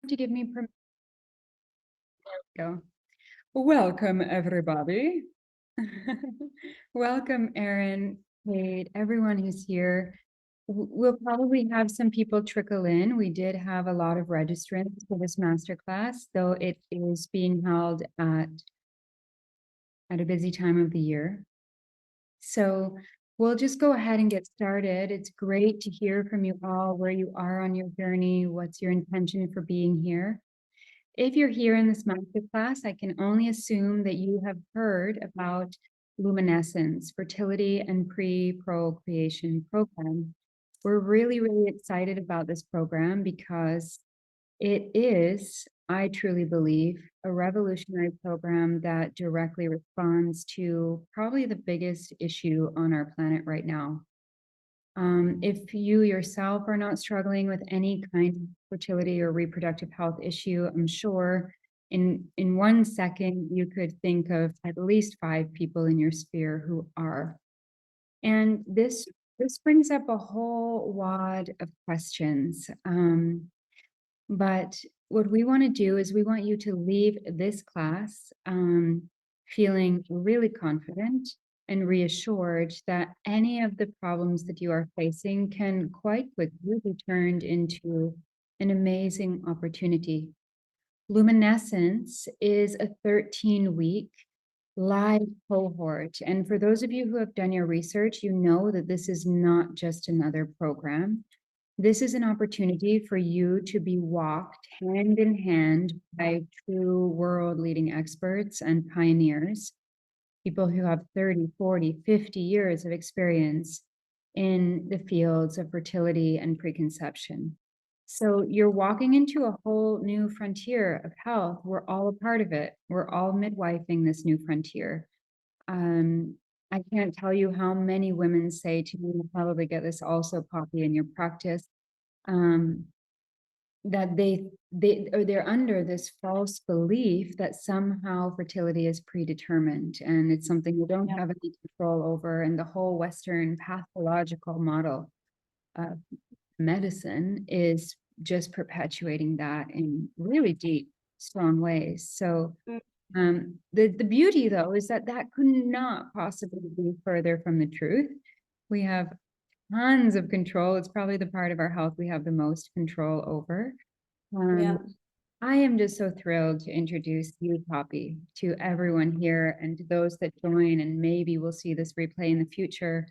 to give me permission. There we go. Welcome, everybody. Welcome, Erin, Kate, everyone who's here. We'll probably have some people trickle in. We did have a lot of registrants for this masterclass, though it is being held at a busy time of the year. So we'll just go ahead and get started. It's great to hear from you all where you are on your journey. What's your intention for being here? If you're here in this masterclass, I can only assume that you have heard about Luminescence, Fertility and Pre-Procreation Program. We're really, really excited about this program because it is, I truly believe, a revolutionary program that directly responds to probably the biggest issue on our planet right now. If you yourself are not struggling with any kind of fertility or reproductive health issue, I'm sure in 1 second you could think of at least 5 people in your sphere who are. And this brings up a whole wad of questions. But what we want to do is we want you to leave this class feeling really confident and reassured that any of the problems that you are facing can quite quickly be turned into an amazing opportunity. Luminescence is a 13-week live cohort. And for those of you who have done your research, you know that this is not just another program. This is an opportunity for you to be walked hand in hand by true world-leading experts and pioneers, people who have 30, 40, 50 years of experience in the fields of fertility and preconception. So you're walking into a whole new frontier of health. We're all a part of it. We're all midwifing this new frontier. I can't tell you how many women say to me, you'll probably get this also, Poppy, in your practice, that they're under this false belief that somehow fertility is predetermined and it's something you don't have any control over. And the whole Western pathological model of medicine is just perpetuating that in really deep, strong ways. So the beauty, though, is that could not possibly be further from the truth. We have tons of control. It's probably the part of our health we have the most control over. I am just so thrilled to introduce you, Poppy, to everyone here and to those that join, and maybe we'll see this replay in the future.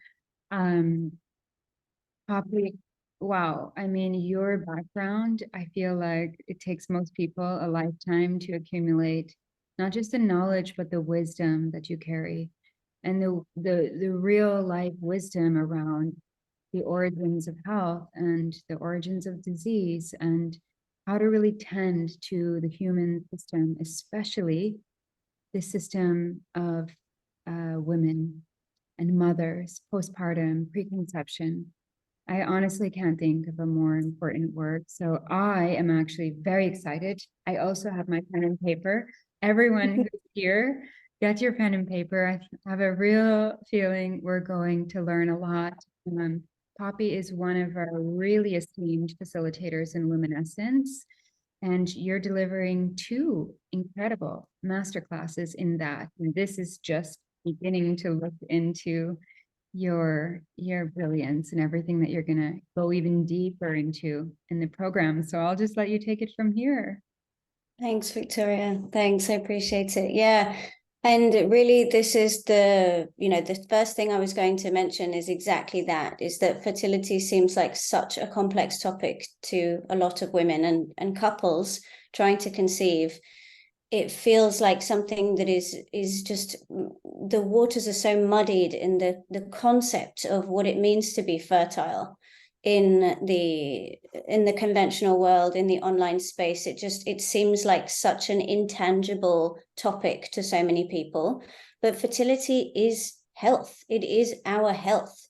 Poppy, wow. I mean, your background, I feel like it takes most people a lifetime to accumulate not just the knowledge, but the wisdom that you carry, and the real life wisdom around the origins of health and the origins of disease and how to really tend to the human system, especially the system of women and mothers, postpartum, preconception. I honestly can't think of a more important word. So I am actually very excited. I also have my pen and paper. Everyone who's here, get your pen and paper. I have a real feeling we're going to learn a lot. Poppy is one of our really esteemed facilitators in Luminescence, and you're delivering 2 incredible masterclasses in that. And this is just beginning to look into your brilliance and everything that you're going to go even deeper into in the program. So I'll just let you take it from here. Thanks, Victoria. Thanks. I appreciate it. Yeah. And really, this is the first thing I was going to mention is exactly that, is that fertility seems like such a complex topic to a lot of women and couples trying to conceive. It feels like something that is just, the waters are so muddied in the concept of what it means to be fertile in the conventional world, in the online space. It seems like such an intangible topic to so many people. But fertility is health. It is our health.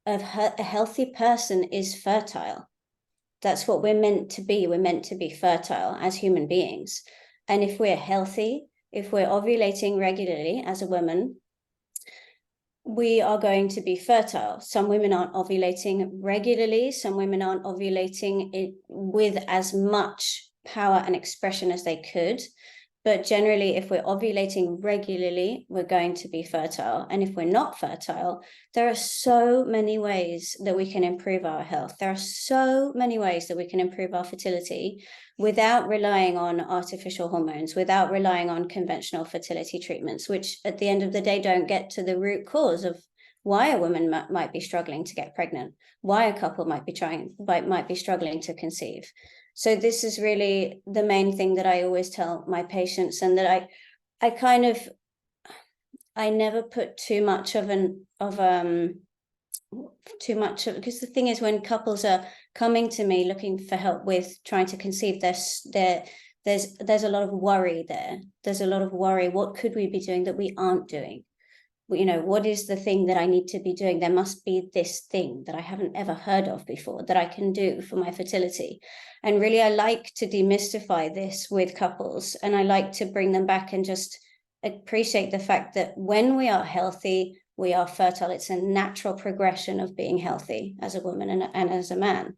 A healthy person is fertile. That's what we're meant to be. We're meant to be fertile as human beings. And if we're healthy, if we're ovulating regularly as a woman, we are going to be fertile. Some women aren't ovulating regularly. Some women aren't ovulating with as much power and expression as they could. But generally, if we're ovulating regularly, we're going to be fertile. And if we're not fertile, there are so many ways that we can improve our health. There are so many ways that we can improve our fertility without relying on artificial hormones, without relying on conventional fertility treatments, which at the end of the day don't get to the root cause of why a woman might be struggling to get pregnant, why a couple might be struggling to conceive. So this is really the main thing that I always tell my patients, and that I never put too much because the thing is, when couples are coming to me looking for help with trying to conceive, there's a lot of worry there. There's a lot of worry. What could we be doing that we aren't doing? What is the thing that I need to be doing? There must be this thing that I haven't ever heard of before that I can do for my fertility. And really, I like to demystify this with couples, and I like to bring them back and just appreciate the fact that when we are healthy, we are fertile. It's a natural progression of being healthy as a woman and as a man.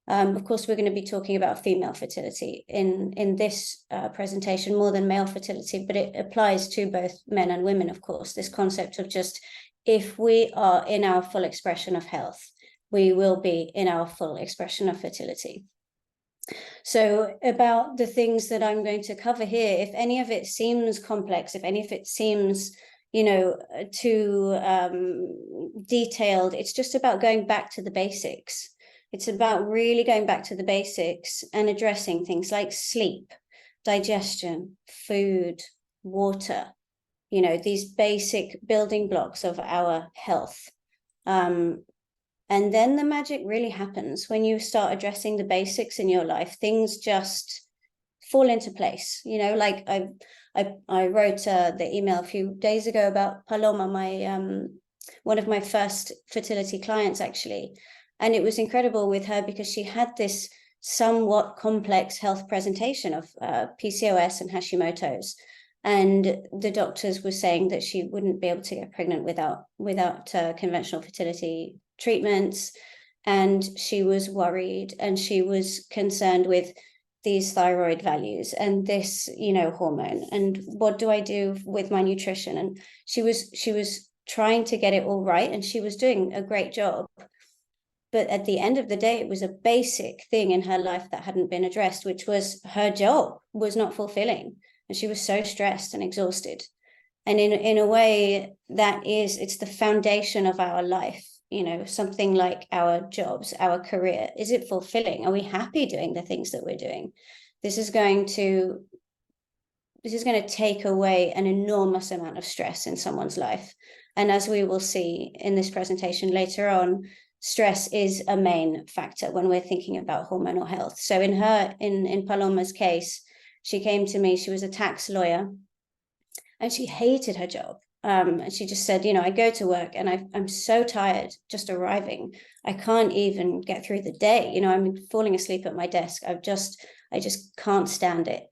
Of course, we're going to be talking about female fertility in this presentation more than male fertility, but it applies to both men and women, of course, this concept of just, if we are in our full expression of health, we will be in our full expression of fertility. So about the things that I'm going to cover here, if any of it seems complex, if any of it seems too detailed, it's just about going back to the basics. It's about really going back to the basics and addressing things like sleep, digestion, food, water, these basic building blocks of our health. And then the magic really happens when you start addressing the basics in your life. Things just fall into place. Like I wrote the email a few days ago about Paloma, my one of my first fertility clients, actually. And it was incredible with her because she had this somewhat complex health presentation of PCOS and Hashimoto's. And the doctors were saying that she wouldn't be able to get pregnant without conventional fertility treatments. And she was worried, and she was concerned with these thyroid values and this, hormone. And what do I do with my nutrition? And she was trying to get it all right, and she was doing a great job. But at the end of the day, it was a basic thing in her life that hadn't been addressed, which was her job was not fulfilling. And she was so stressed and exhausted. And in a way, it's the foundation of our life, something like our jobs, our career. Is it fulfilling? Are we happy doing the things that we're doing? This is going to take away an enormous amount of stress in someone's life. And as we will see in this presentation later on, stress is a main factor when we're thinking about hormonal health. So in Paloma's case, she came to me, she was a tax lawyer, and she hated her job. And she just said, I go to work and I'm so tired just arriving. I can't even get through the day. I'm falling asleep at my desk. I just can't stand it.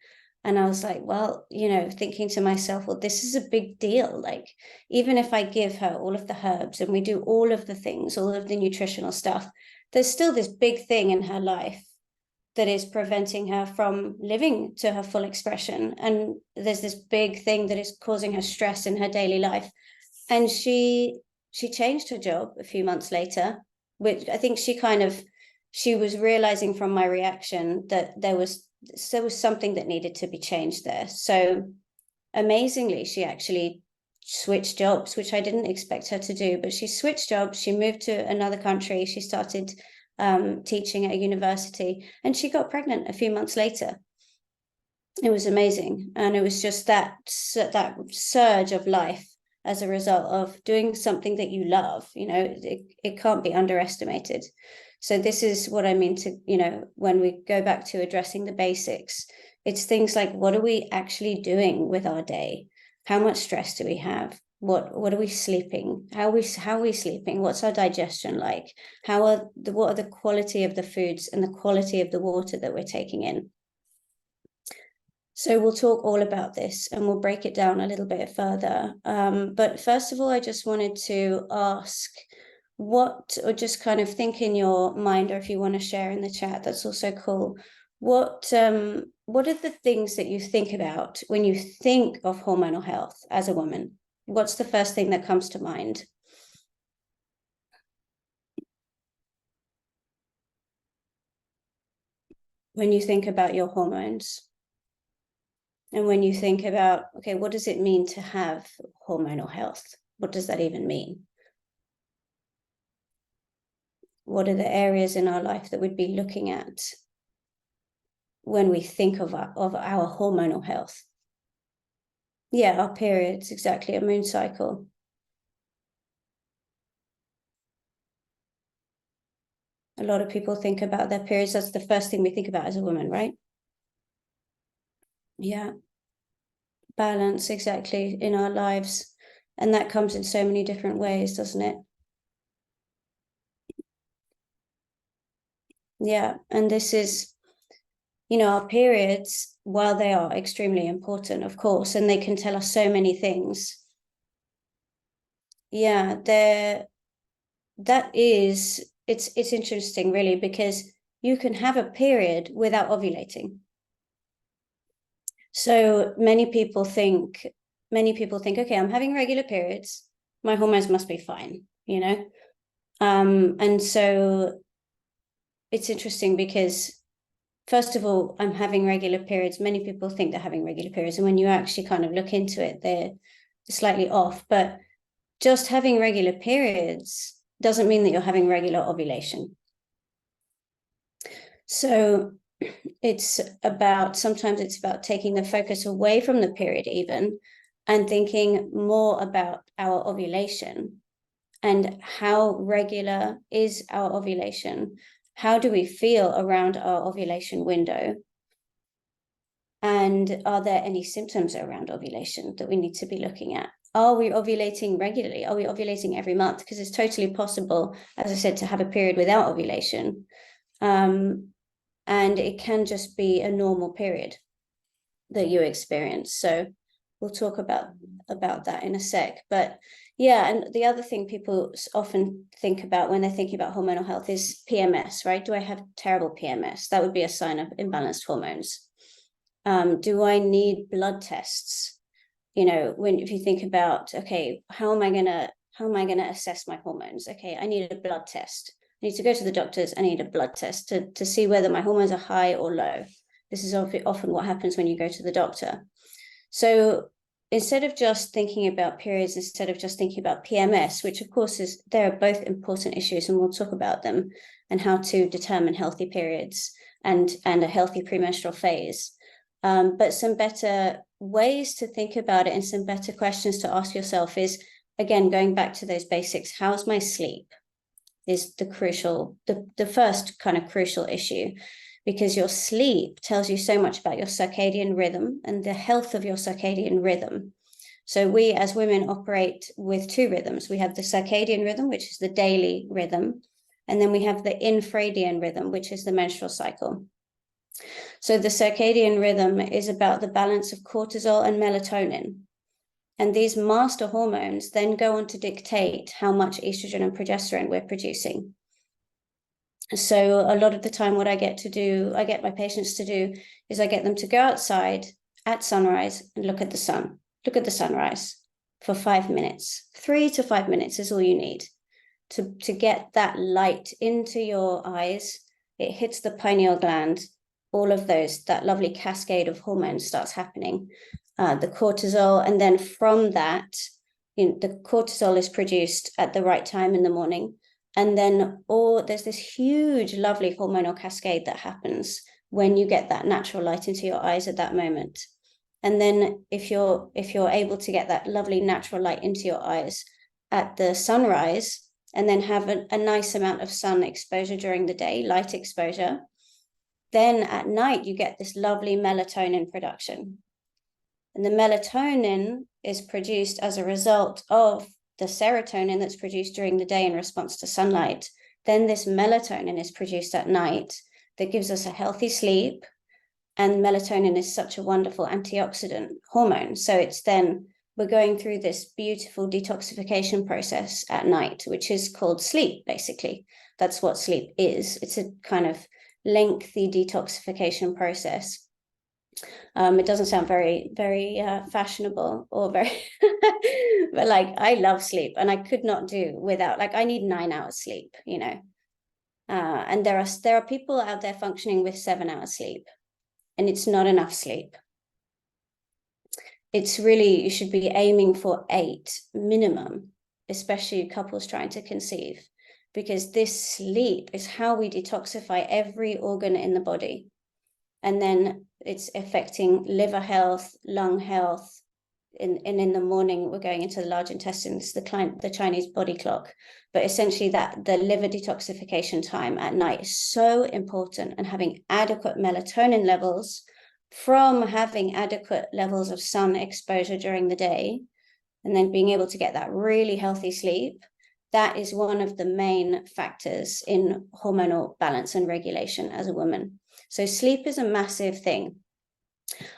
And I was like, well, thinking to myself, well, this is a big deal. Like, even if I give her all of the herbs and we do all of the things, all of the nutritional stuff, there's still this big thing in her life that is preventing her from living to her full expression. And there's this big thing that is causing her stress in her daily life. And she changed her job a few months later, which I think she was realizing from my reaction that there was something that needed to be changed there. So amazingly, she actually switched jobs, which I didn't expect her to do, but she switched jobs. She moved to another country. She started teaching at a university, and she got pregnant a few months later. It was amazing. And it was just that surge of life as a result of doing something that you love. It can't be underestimated. So this is what I mean to, when we go back to addressing the basics, it's things like, what are we actually doing with our day? How much stress do we have? What are we sleeping? How are we sleeping? What's our digestion like? What are the quality of the foods and the quality of the water that we're taking in? So we'll talk all about this, and we'll break it down a little bit further. But first of all, I just wanted to ask, or just kind of think in your mind, or if you want to share in the chat, that's also cool. what are the things that you think about when you think of hormonal health as a woman? What's the first thing that comes to mind? When you think about your hormones, and when you think about, okay, what does it mean to have hormonal health? What does that even mean? What are the areas in our life that we'd be looking at when we think of our hormonal health? Yeah, our periods, exactly, a moon cycle. A lot of people think about their periods. That's the first thing we think about as a woman, right? Yeah. Balance, exactly, in our lives. And that comes in so many different ways, doesn't it? Yeah. And this is, our periods, while they are extremely important, of course, and they can tell us so many things. Yeah, it's interesting, really, because you can have a period without ovulating. So many people think, okay, I'm having regular periods, my hormones must be fine, and so it's interesting because, first of all, I'm having regular periods. Many people think they're having regular periods, and when you actually kind of look into it, they're slightly off. But just having regular periods doesn't mean that you're having regular ovulation. So sometimes it's about taking the focus away from the period even, and thinking more about our ovulation and how regular is our ovulation. How do we feel around our ovulation window? And are there any symptoms around ovulation that we need to be looking at? Are we ovulating regularly? Are we ovulating every month? Because it's totally possible, as I said, to have a period without ovulation. And it can just be a normal period that you experience. So we'll talk about that in a sec. But yeah, and the other thing people often think about when they're thinking about hormonal health is PMS, right? Do I have terrible PMS? That would be a sign of imbalanced hormones. Do I need blood tests? If you think about, okay, how am I gonna assess my hormones? Okay, I need a blood test. I need to go to the doctors. I need a blood test to see whether my hormones are high or low. This is often what happens when you go to the doctor. So instead of just thinking about periods, instead of just thinking about PMS, which of course they're both important issues, and we'll talk about them and how to determine healthy periods and a healthy premenstrual phase. But some better ways to think about it and some better questions to ask yourself is, again, going back to those basics. How's my sleep? Is the first kind of crucial issue, because your sleep tells you so much about your circadian rhythm and the health of your circadian rhythm. So we as women operate with two rhythms. We have the circadian rhythm, which is the daily rhythm, and then we have the infradian rhythm, which is the menstrual cycle. So the circadian rhythm is about the balance of cortisol and melatonin. And these master hormones then go on to dictate how much estrogen and progesterone we're producing. So a lot of the time, what I get my patients to do is I get them to go outside at sunrise and look at the sun, look at the sunrise for 5 minutes. 3 to 5 minutes is all you need to get that light into your eyes. It hits the pineal gland. All of that lovely cascade of hormones starts happening, the cortisol. And then from that, the cortisol is produced at the right time in the morning. And then there's this huge, lovely hormonal cascade that happens when you get that natural light into your eyes at that moment. And then if you're able to get that lovely natural light into your eyes at the sunrise, and then have a nice amount of sun exposure during the day, light exposure, then at night you get this lovely melatonin production. And the melatonin is produced as a result of the serotonin that's produced during the day in response to sunlight. Then this melatonin is produced at night that gives us a healthy sleep. And melatonin is such a wonderful antioxidant hormone. So we're going through this beautiful detoxification process at night, which is called sleep, basically. That's what sleep is. It's a kind of lengthy detoxification process. It doesn't sound very, very fashionable or very, but like I love sleep, and I could not do without, like I need 9 hours sleep, you know. And there are people out there functioning with 7 hours sleep, and it's not enough sleep. It's really, you should be aiming for 8 minimum, especially couples trying to conceive, because this sleep is how we detoxify every organ in the body. And then it's affecting liver health, lung health. And in the morning, we're going into the large intestines, the Chinese body clock. But essentially that the liver detoxification time at night is so important, and having adequate melatonin levels from having adequate levels of sun exposure during the day, and then being able to get that really healthy sleep, that is one of the main factors in hormonal balance and regulation as a woman. So sleep is a massive thing.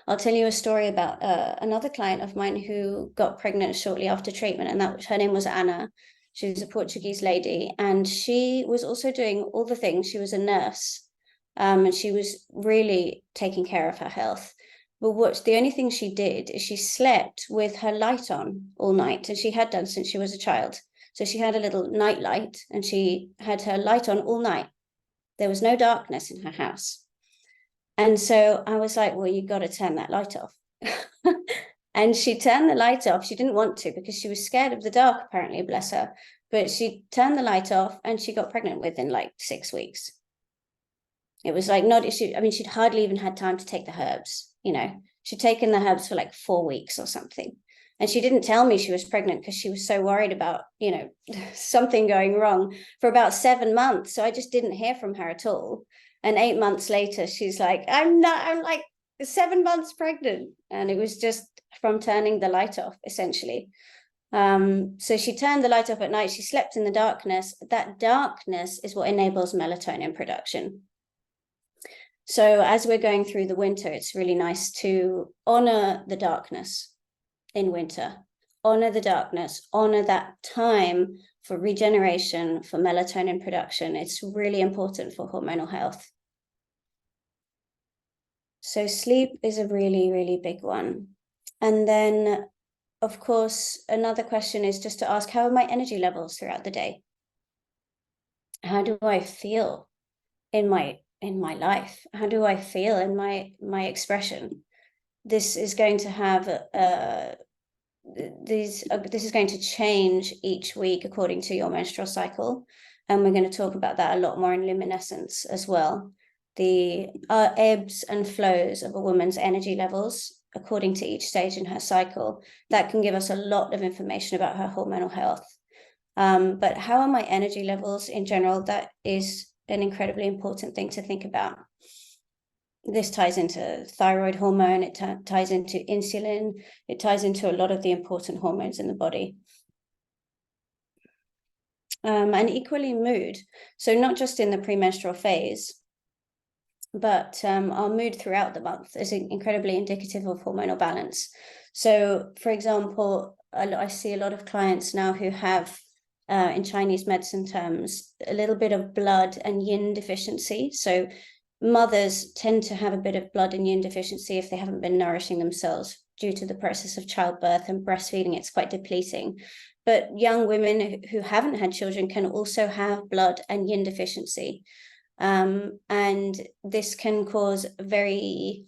I'll tell you a story about another client of mine who got pregnant shortly after treatment, and her name was Anna. She was a Portuguese lady, and she was also doing all the things. She was a nurse, and she was really taking care of her health. But the only thing she did is she slept with her light on all night, and she had done since she was a child. So she had a little night light, and she had her light on all night. There was no darkness in her house. And so I was like, well, you got to turn that light off. And she turned the light off. She didn't want to because she was scared of the dark, apparently, bless her. But she turned the light off, and she got pregnant within like 6 weeks. It was like she'd hardly even had time to take the herbs, you know. She'd taken the herbs for like 4 weeks or something. And she didn't tell me she was pregnant because she was so worried about, you know, something going wrong for about 7 months. So I just didn't hear from her at all. And 8 months later, she's like, I'm like 7 months pregnant. And it was just from turning the light off, essentially. So she turned the light off at night. She slept in the darkness. That darkness is what enables melatonin production. So as we're going through the winter, it's really nice to honor the darkness in winter. Honor the darkness, honor that time for regeneration, for melatonin production. It's really important for hormonal health. So sleep is a really, really big one. And then, of course, another question is just to ask, how are my energy levels throughout the day? How do I feel in my life? How do I feel in my expression? This is going to have this is going to change each week according to your menstrual cycle, and we're going to talk about that a lot more in luminescence as well. The ebbs and flows of a woman's energy levels according to each stage in her cycle, that can give us a lot of information about her hormonal health. But how are my energy levels in general? That is an incredibly important thing to think about. This ties into thyroid hormone, it ties into insulin, it ties into a lot of the important hormones in the body. And equally mood. So not just in the premenstrual phase, but our mood throughout the month is incredibly indicative of hormonal balance. So, for example, I see a lot of clients now who have, in Chinese medicine terms, a little bit of blood and yin deficiency. So mothers tend to have a bit of blood and yin deficiency if they haven't been nourishing themselves due to the process of childbirth and breastfeeding. It's quite depleting. But young women who haven't had children can also have blood and yin deficiency. And this can cause very,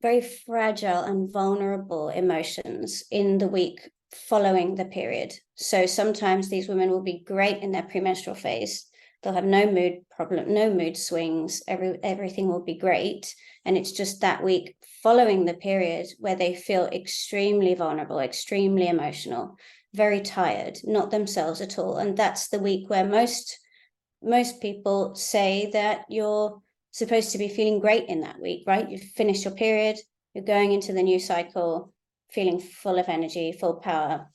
very fragile and vulnerable emotions in the week following the period. So sometimes these women will be great in their premenstrual phase. They'll have no mood problem, no mood swings. Everything will be great. And it's just that week following the period where they feel extremely vulnerable, extremely emotional, very tired, not themselves at all. And that's the week where most people say that you're supposed to be feeling great in that week, right? You've finished your period, you're going into the new cycle, feeling full of energy, full power.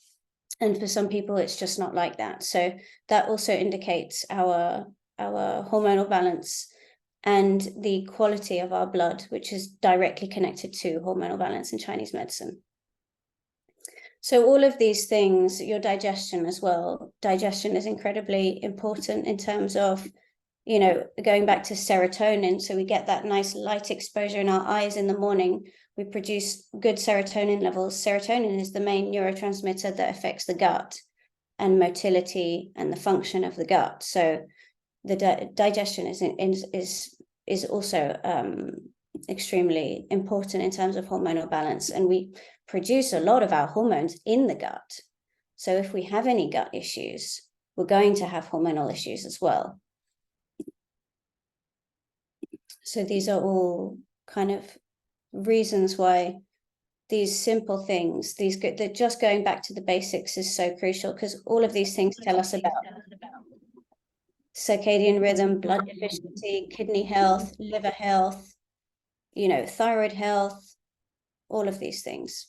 And for some people, it's just not like that. So that also indicates our hormonal balance and the quality of our blood, which is directly connected to hormonal balance in Chinese medicine. So all of these things, your digestion as well, digestion is incredibly important in terms of you know, going back to serotonin, so we get that nice light exposure in our eyes in the morning, we produce good serotonin levels. Serotonin is the main neurotransmitter that affects the gut and motility and the function of the gut. So the digestion is also extremely important in terms of hormonal balance, and we produce a lot of our hormones in the gut. So if we have any gut issues, we're going to have hormonal issues as well. So these are all kind of reasons why these simple things, they're just going back to the basics is so crucial, because all of these things tell us about circadian rhythm, blood deficiency, kidney health, liver health, you know, thyroid health, all of these things.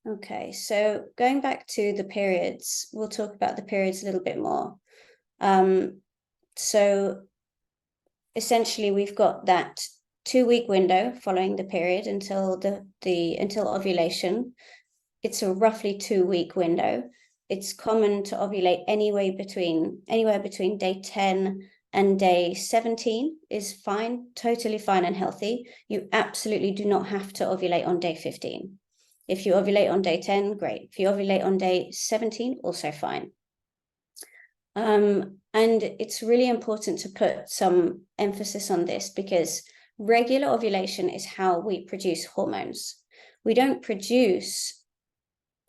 Okay, so going back to the periods, we'll talk about the periods a little bit more. So essentially we've got that 2-week window following the period until until ovulation. It's a roughly 2-week window. It's common to ovulate anywhere between day 10 and day 17 is fine, totally fine and healthy. You absolutely do not have to ovulate on day 15. If you ovulate on day 10, great. If you ovulate on day 17, also fine. And it's really important to put some emphasis on this, because regular ovulation is how we produce hormones. We don't produce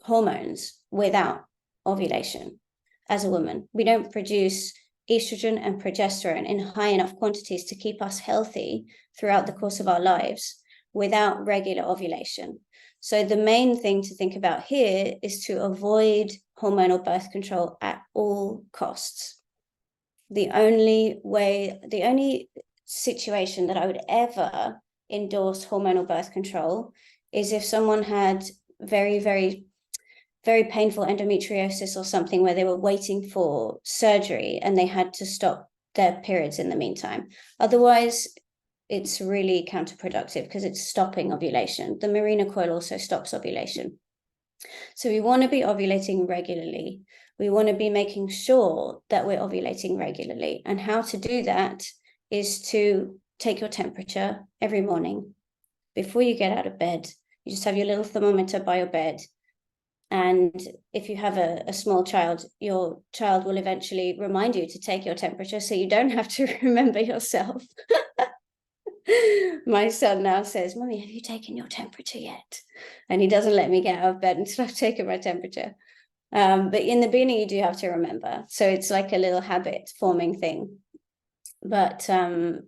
hormones without ovulation as a woman. We don't produce estrogen and progesterone in high enough quantities to keep us healthy throughout the course of our lives without regular ovulation. So the main thing to think about here is to avoid hormonal birth control at all costs. The only situation that I would ever endorse hormonal birth control is if someone had very, very, very painful endometriosis or something where they were waiting for surgery and they had to stop their periods in the meantime. Otherwise, it's really counterproductive because it's stopping ovulation. The Mirena coil also stops ovulation. So we want to be ovulating regularly. We want to be making sure that we're ovulating regularly. And how to do that is to take your temperature every morning. Before you get out of bed, you just have your little thermometer by your bed. And if you have a small child, your child will eventually remind you to take your temperature so you don't have to remember yourself. My son now says, "Mommy, have you taken your temperature yet?" And he doesn't let me get out of bed until I've taken my temperature. But in the beginning, you do have to remember. So it's like a little habit forming thing. But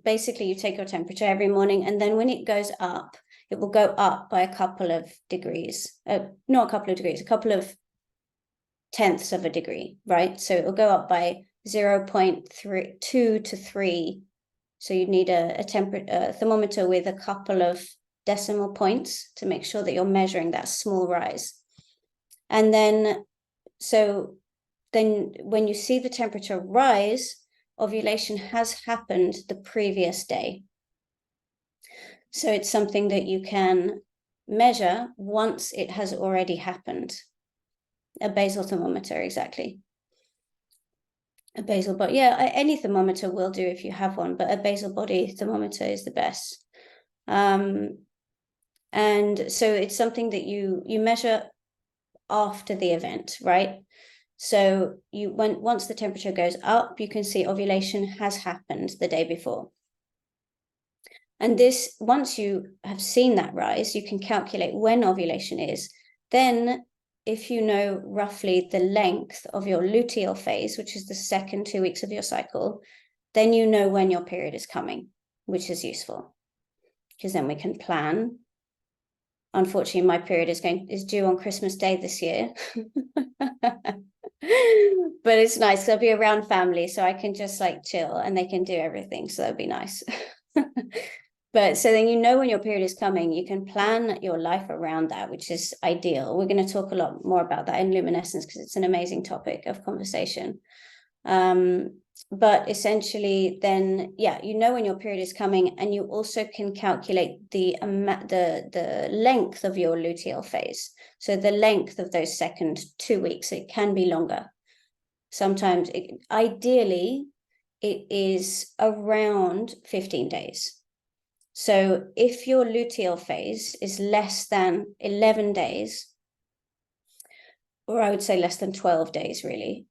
basically, you take your temperature every morning. And then when it goes up, it will go up by a couple of degrees. Not a couple of degrees, a couple of tenths of a degree, right? So it will go up by 0.2 to 3. So you need a thermometer with a couple of decimal points to make sure that you're measuring that small rise. And then, when you see the temperature rise, ovulation has happened the previous day. So it's something that you can measure once it has already happened. A basal thermometer, exactly. A basal body, yeah, any thermometer will do if you have one, but a basal body thermometer is the best. And so it's something that you measure after the event, right? So once the temperature goes up, you can see ovulation has happened the day before. And this, once you have seen that rise, you can calculate when ovulation is. Then if you know roughly the length of your luteal phase, which is the second 2 weeks of your cycle, then you know when your period is coming, which is useful, because then we can plan. Unfortunately, my period is due on Christmas Day this year. But it's nice because I'll be around family, so I can just like chill and they can do everything. So that'd be nice. But so then you know when your period is coming, you can plan your life around that, which is ideal. We're going to talk a lot more about that in luminescence because it's an amazing topic of conversation. But essentially then, yeah, you know when your period is coming, and you also can calculate the length of your luteal phase. So the length of those second 2 weeks, it can be longer. Sometimes, ideally, it is around 15 days. So if your luteal phase is less than 11 days, or I would say less than 12 days, really,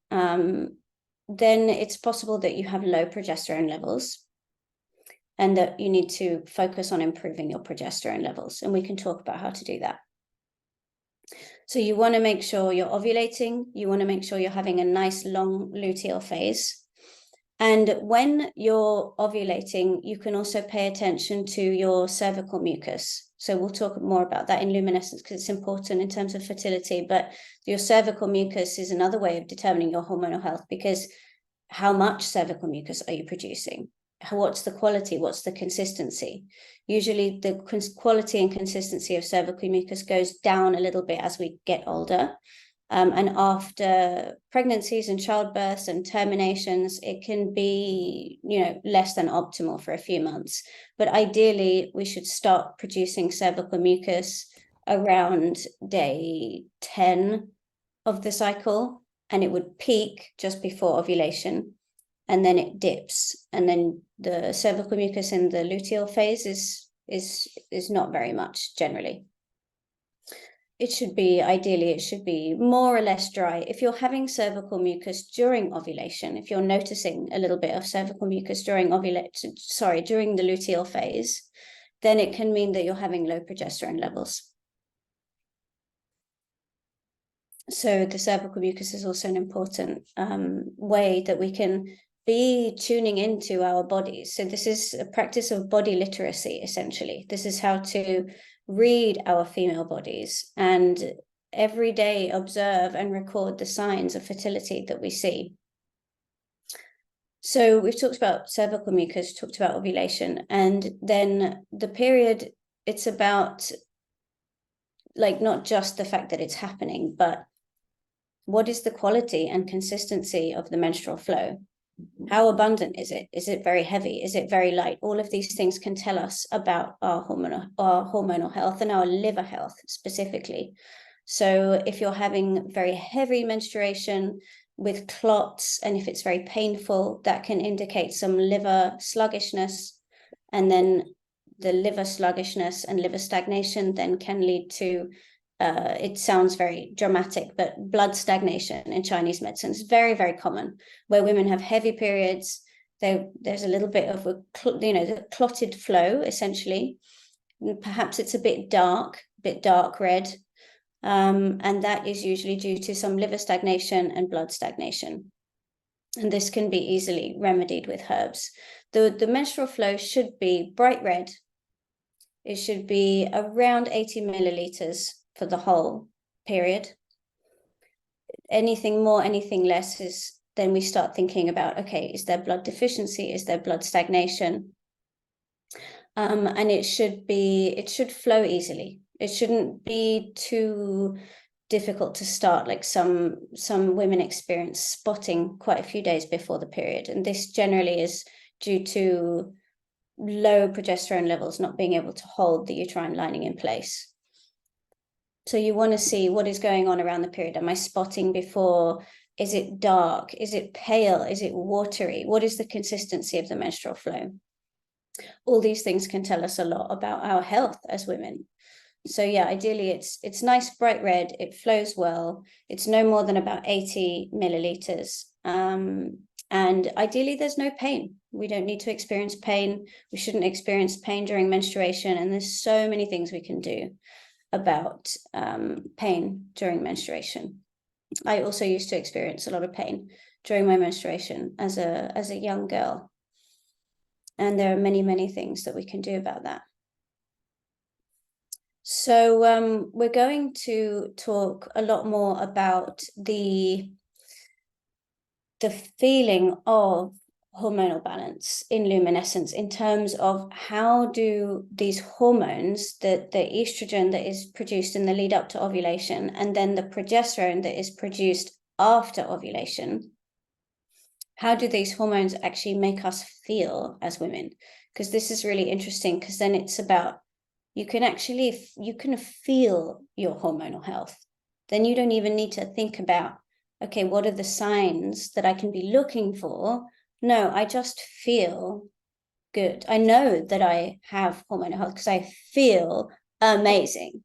then it's possible that you have low progesterone levels and that you need to focus on improving your progesterone levels. And we can talk about how to do that. So you want to make sure you're ovulating. You want to make sure you're having a nice long luteal phase. And when you're ovulating, you can also pay attention to your cervical mucus. So we'll talk more about that in luminescence because it's important in terms of fertility. But your cervical mucus is another way of determining your hormonal health, because how much cervical mucus are you producing? What's the quality? What's the consistency? Usually the quality and consistency of cervical mucus goes down a little bit as we get older. And after pregnancies and childbirths and terminations, it can be, less than optimal for a few months. But ideally, we should start producing cervical mucus around day 10 of the cycle, and it would peak just before ovulation, and then it dips. And then the cervical mucus in the luteal phase is not very much generally. Ideally, it should be more or less dry. If you're having cervical mucus during ovulation, if you're noticing a little bit of cervical mucus during the luteal phase, then it can mean that you're having low progesterone levels. So the cervical mucus is also an important way that we can be tuning into our bodies. So this is a practice of body literacy, essentially. This is how to read our female bodies and every day observe and record the signs of fertility that we see. So we've talked about cervical mucus, talked about ovulation, and then the period, it's about not just the fact that it's happening, but what is the quality and consistency of the menstrual flow? How abundant is it? Is it very heavy? Is it very light? All of these things can tell us about our hormonal health and our liver health specifically. So if you're having very heavy menstruation with clots, and if it's very painful, that can indicate some liver sluggishness. And then the liver sluggishness and liver stagnation then can lead to it sounds very dramatic, but blood stagnation in Chinese medicine is very, very common, where women have heavy periods. There's a little bit of the clotted flow, essentially. Perhaps it's a bit dark red. And that is usually due to some liver stagnation and blood stagnation. And this can be easily remedied with herbs. The menstrual flow should be bright red. It should be around 80 milliliters for the whole period. Anything more, anything less then we start thinking about, okay, is there blood deficiency? Is there blood stagnation? And it should flow easily. It shouldn't be too difficult to start. Like some women experience spotting quite a few days before the period. And this generally is due to low progesterone levels not being able to hold the uterine lining in place. So you want to see what is going on around the period. Am I spotting before? Is it dark? Is it pale? Is it watery? What is the consistency of the menstrual flow? All these things can tell us a lot about our health as women. So yeah, ideally it's nice bright red. It flows well. It's no more than about 80 milliliters. And ideally there's no pain. We don't need to experience pain. We shouldn't experience pain during menstruation. And there's so many things we can do about pain during menstruation. I also used to experience a lot of pain during my menstruation as a young girl. And there are many, many things that we can do about that. So we're going to talk a lot more about the feeling of hormonal balance in luminescence, in terms of how do these hormones, the estrogen that is produced in the lead up to ovulation, and then the progesterone that is produced after ovulation, how do these hormones actually make us feel as women? Because this is really interesting, because then it's about, you can feel your hormonal health. Then you don't even need to think about, okay, what are the signs that I can be looking for? No, I just feel good. I know that I have hormonal health because I feel amazing.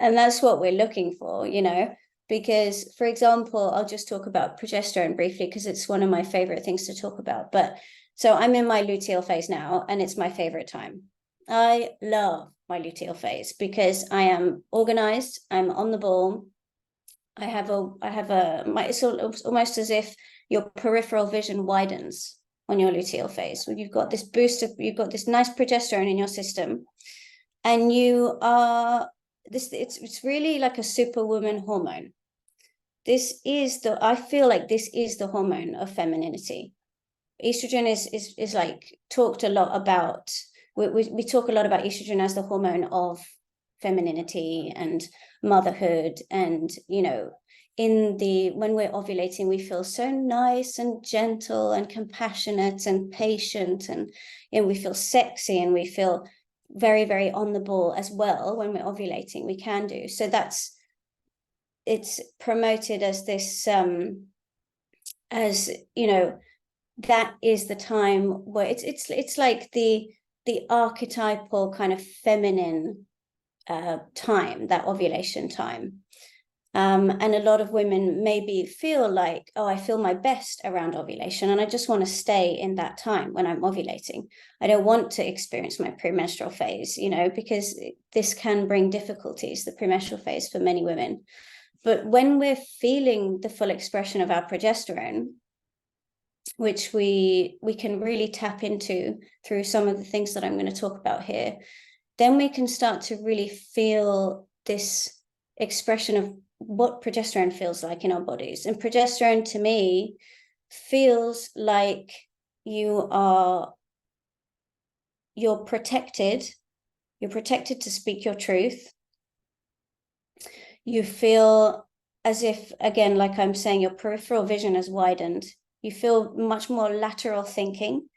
And that's what we're looking for, you know, because, for example, I'll just talk about progesterone briefly because it's one of my favorite things to talk about. But so I'm in my luteal phase now, and it's my favorite time. I love my luteal phase because I am organized, I'm on the ball. It's almost as if your peripheral vision widens on your luteal phase. You've got this you've got this nice progesterone in your system, and you are it's really like a superwoman hormone. I feel like this is the hormone of femininity. Estrogen is like talked a lot about. We talk a lot about estrogen as the hormone of femininity and motherhood, and you know, when we're ovulating, we feel so nice and gentle and compassionate and patient, and we feel sexy, and we feel very, very on the ball as well. When we're ovulating, we can do so. It's promoted as this as you know, that is the time where it's like the archetypal kind of feminine time, that ovulation time. And a lot of women maybe feel like, oh, I feel my best around ovulation, and I just want to stay in that time when I'm ovulating. I don't want to experience my premenstrual phase, you know, because this can bring difficulties, the premenstrual phase, for many women. But when we're feeling the full expression of our progesterone, which we can really tap into through some of the things that I'm going to talk about here, then we can start to really feel this expression of what progesterone feels like in our bodies. And progesterone, to me, feels like you're protected. You're protected to speak your truth. You feel as if, again, like I'm saying, your peripheral vision has widened. You feel much more lateral thinking.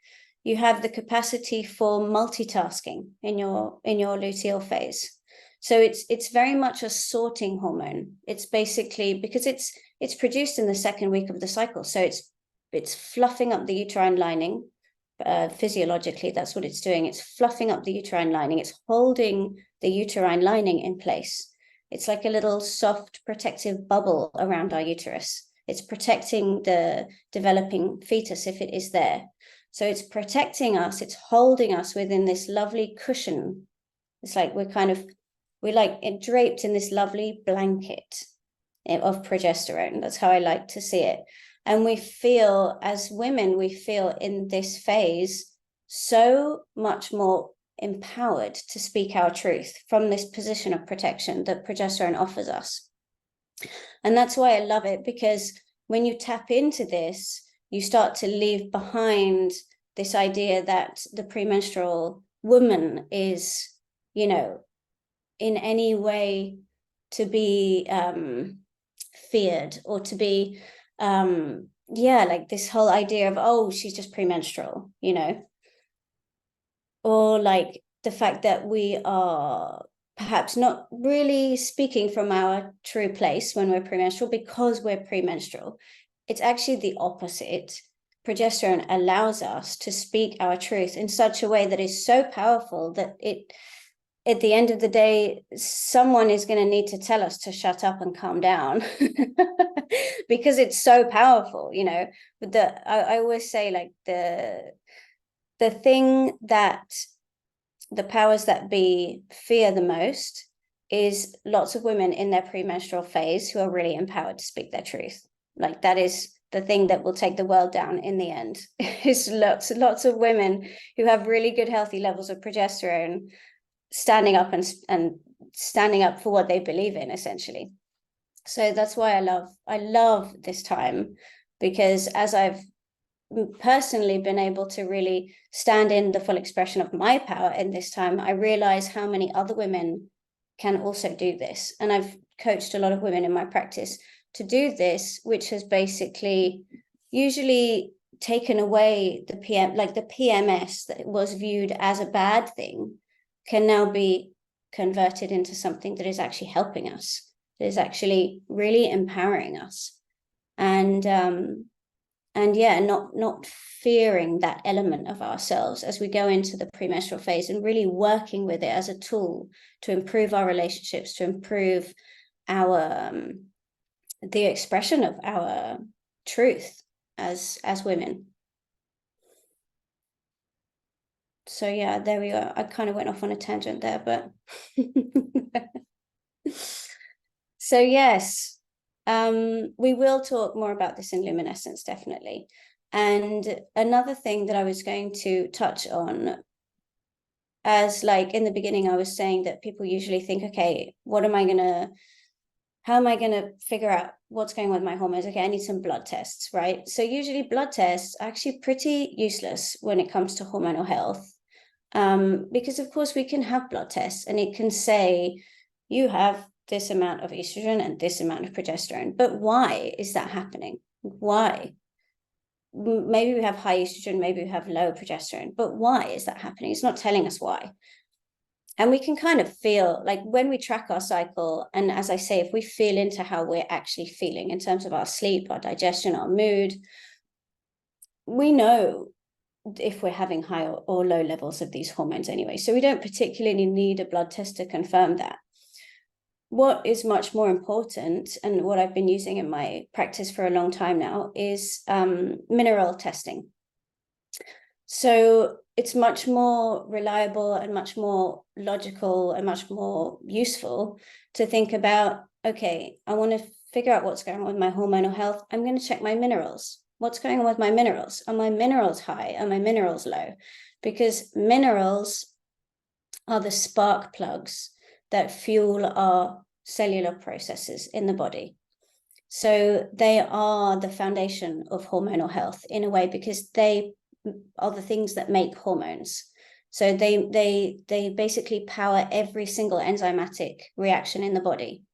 You have the capacity for multitasking in your luteal phase. So it's very much a sorting hormone. It's basically, because it's produced in the second week of the cycle. So it's fluffing up the uterine lining. Physiologically, that's what it's doing. It's fluffing up the uterine lining. It's holding the uterine lining in place. It's like a little soft protective bubble around our uterus. It's protecting the developing fetus if it is there. So it's protecting us. It's holding us within this lovely cushion. It's like we're like draped in this lovely blanket of progesterone. That's how I like to see it. And we feel, as women, we feel in this phase so much more empowered to speak our truth from this position of protection that progesterone offers us. And that's why I love it, because when you tap into this, you start to leave behind this idea that the premenstrual woman is, you know, in any way to be feared, or to be, like this whole idea of, oh, she's just premenstrual, you know, or like the fact that we are perhaps not really speaking from our true place when we're premenstrual because we're premenstrual. It's actually the opposite. Progesterone allows us to speak our truth in such a way that is so powerful that at the end of the day, someone is going to need to tell us to shut up and calm down because it's so powerful, you know. But I always say, like, the thing that the powers that be fear the most is lots of women in their premenstrual phase who are really empowered to speak their truth. Like, that is the thing that will take the world down in the end. Is lots of women who have really good, healthy levels of progesterone standing up and standing up for what they believe in, essentially. So that's why I love this time, because as I've personally been able to really stand in the full expression of my power in this time, I realize how many other women can also do this. And I've coached a lot of women in my practice to do this, which has basically, usually taken away the PMS that was viewed as a bad thing can now be converted into something that is actually helping us, that is actually really empowering us. And yeah, not fearing that element of ourselves as we go into the premenstrual phase, and really working with it as a tool to improve our relationships, to improve our the expression of our truth as women. So yeah, there we are. I kind of went off on a tangent there, but so yes, we will talk more about this in luminescence, definitely. And another thing that I was going to touch on, as like in the beginning, I was saying that people usually think, okay, how am I gonna figure out what's going on with my hormones? Okay, I need some blood tests, right? So usually blood tests are actually pretty useless when it comes to hormonal health. Because of course we can have blood tests and it can say you have this amount of estrogen and this amount of progesterone. But why is that happening? Why? Maybe we have high estrogen, maybe we have low progesterone, but why is that happening? It's not telling us why. And we can kind of feel like when we track our cycle, and as I say, if we feel into how we're actually feeling in terms of our sleep, our digestion, our mood, we know if we're having high or low levels of these hormones anyway. So we don't particularly need a blood test to confirm that. What is much more important, and what I've been using in my practice for a long time now, is mineral testing. So it's much more reliable and much more logical and much more useful to think about, okay, I want to figure out what's going on with my hormonal health. I'm going to check my minerals. What's going on with my minerals? Are my minerals high? Are my minerals low? Because minerals are the spark plugs that fuel our cellular processes in the body. So they are the foundation of hormonal health in a way, because they are the things that make hormones. So they basically power every single enzymatic reaction in the body.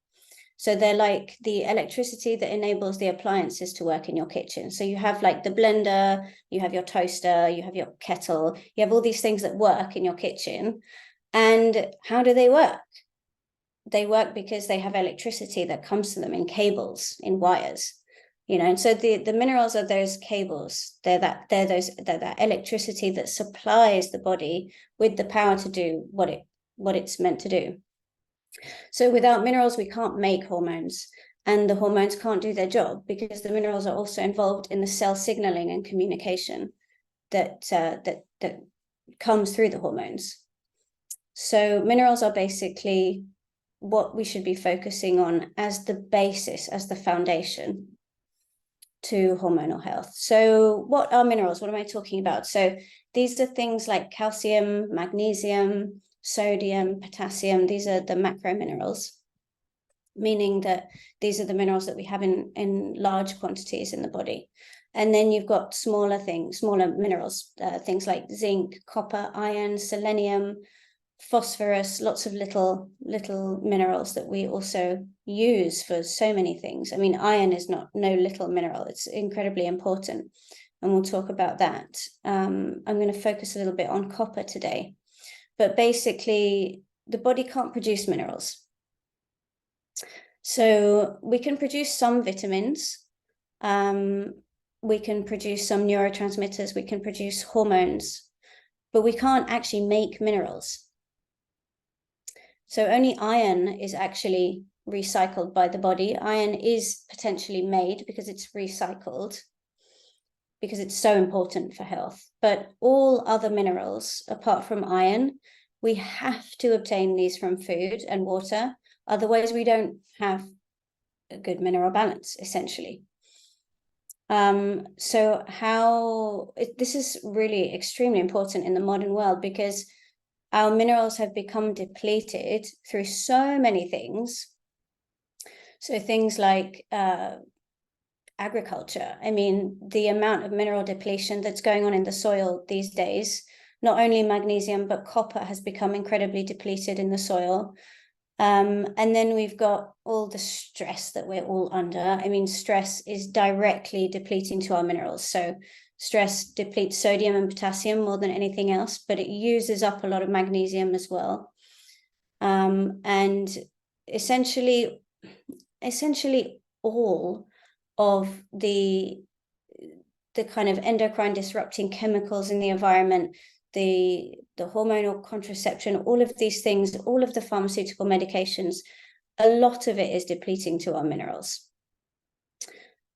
So they're like the electricity that enables the appliances to work in your kitchen. So you have like the blender, you have your toaster, you have your kettle, you have all these things that work in your kitchen. And how do they work? They work because they have electricity that comes to them in cables, in wires. And so the minerals are those cables. They're that electricity that supplies the body with the power to do what it's meant to do. So without minerals, we can't make hormones, and the hormones can't do their job because the minerals are also involved in the cell signaling and communication that comes through the hormones. So minerals are basically what we should be focusing on as the basis, as the foundation to hormonal health. So what are minerals? What am I talking about? So these are things like calcium, magnesium, sodium, potassium. These are the macro minerals, meaning that these are the minerals that we have in large quantities in the body. And then you've got smaller minerals, things like zinc, copper, iron, selenium, phosphorus, lots of little minerals that we also use for so many things. I mean, iron is no little mineral. It's incredibly important, and we'll talk about that. I'm going to focus a little bit on copper today, but basically the body can't produce minerals. So we can produce some vitamins, we can produce some neurotransmitters, we can produce hormones, but we can't actually make minerals. So only iron is actually recycled by the body. Iron is potentially made because it's recycled, because it's so important for health. But all other minerals, apart from iron, we have to obtain these from food and water. Otherwise, we don't have a good mineral balance, essentially. So this is really extremely important in the modern world, because our minerals have become depleted through so many things. So things like agriculture. I mean, the amount of mineral depletion that's going on in the soil these days, not only magnesium, but copper has become incredibly depleted in the soil. And then we've got all the stress that we're all under. I mean, stress is directly depleting to our minerals. So stress depletes sodium and potassium more than anything else, but it uses up a lot of magnesium as well. And essentially all of the kind of endocrine disrupting chemicals in the environment, the hormonal contraception, all of these things, all of the pharmaceutical medications, a lot of it is depleting to our minerals.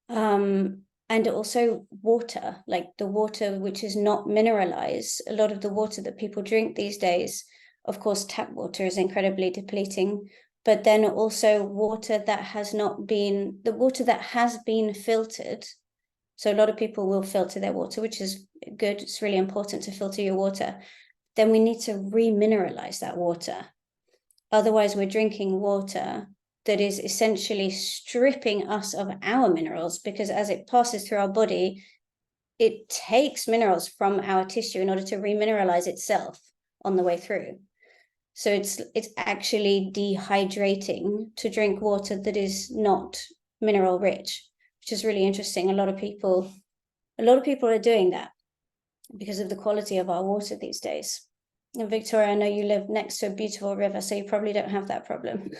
And also water, like the water which is not mineralized. A lot of the water that people drink these days, of course, tap water is incredibly depleting, but then also water that has not been, the water that has been filtered. So a lot of people will filter their water, which is good. It's really important to filter your water. Then we need to remineralize that water. Otherwise, we're drinking water that is essentially stripping us of our minerals, because as it passes through our body, it takes minerals from our tissue in order to remineralize itself on the way through. So it's actually dehydrating to drink water that is not mineral rich, which is really interesting. A lot of people are doing that because of the quality of our water these days. And Victoria, I know you live next to a beautiful river, so you probably don't have that problem.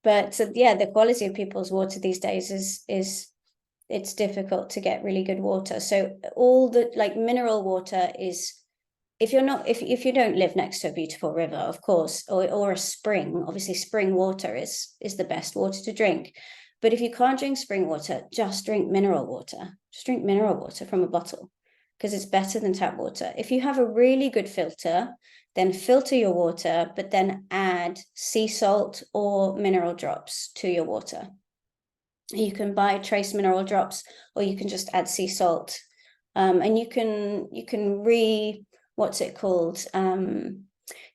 But yeah, the quality of people's water these days is it's difficult to get really good water. So all the like mineral water is, if you don't live next to a beautiful river, of course, or a spring, obviously spring water is the best water to drink. But if you can't drink spring water, just drink mineral water. Just drink mineral water from a bottle, because it's better than tap water. If you have a really good filter, then filter your water, but then add sea salt or mineral drops to your water. You can buy trace mineral drops, or you can just add sea salt. And you can what's it called?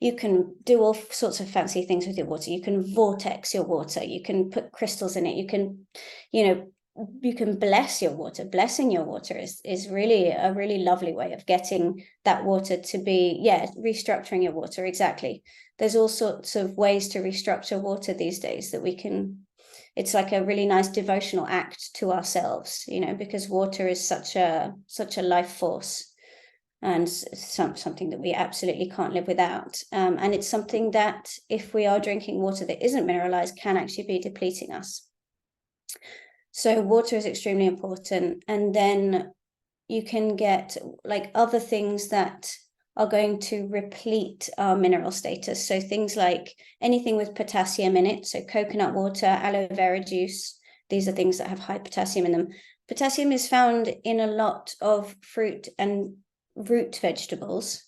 You can do all sorts of fancy things with your water. You can vortex your water. You can put crystals in it. You can, you can bless your water. Blessing your water is really a really lovely way of getting that water to be, restructuring your water. Exactly. There's all sorts of ways to restructure water these days that we can. It's like a really nice devotional act to ourselves, because water is such a life force, and something that we absolutely can't live without. And it's something that, if we are drinking water that isn't mineralized, can actually be depleting us. So water is extremely important. And then you can get like other things that are going to replete our mineral status. So things like anything with potassium in it. So coconut water, aloe vera juice. These are things that have high potassium in them. Potassium is found in a lot of fruit and root vegetables.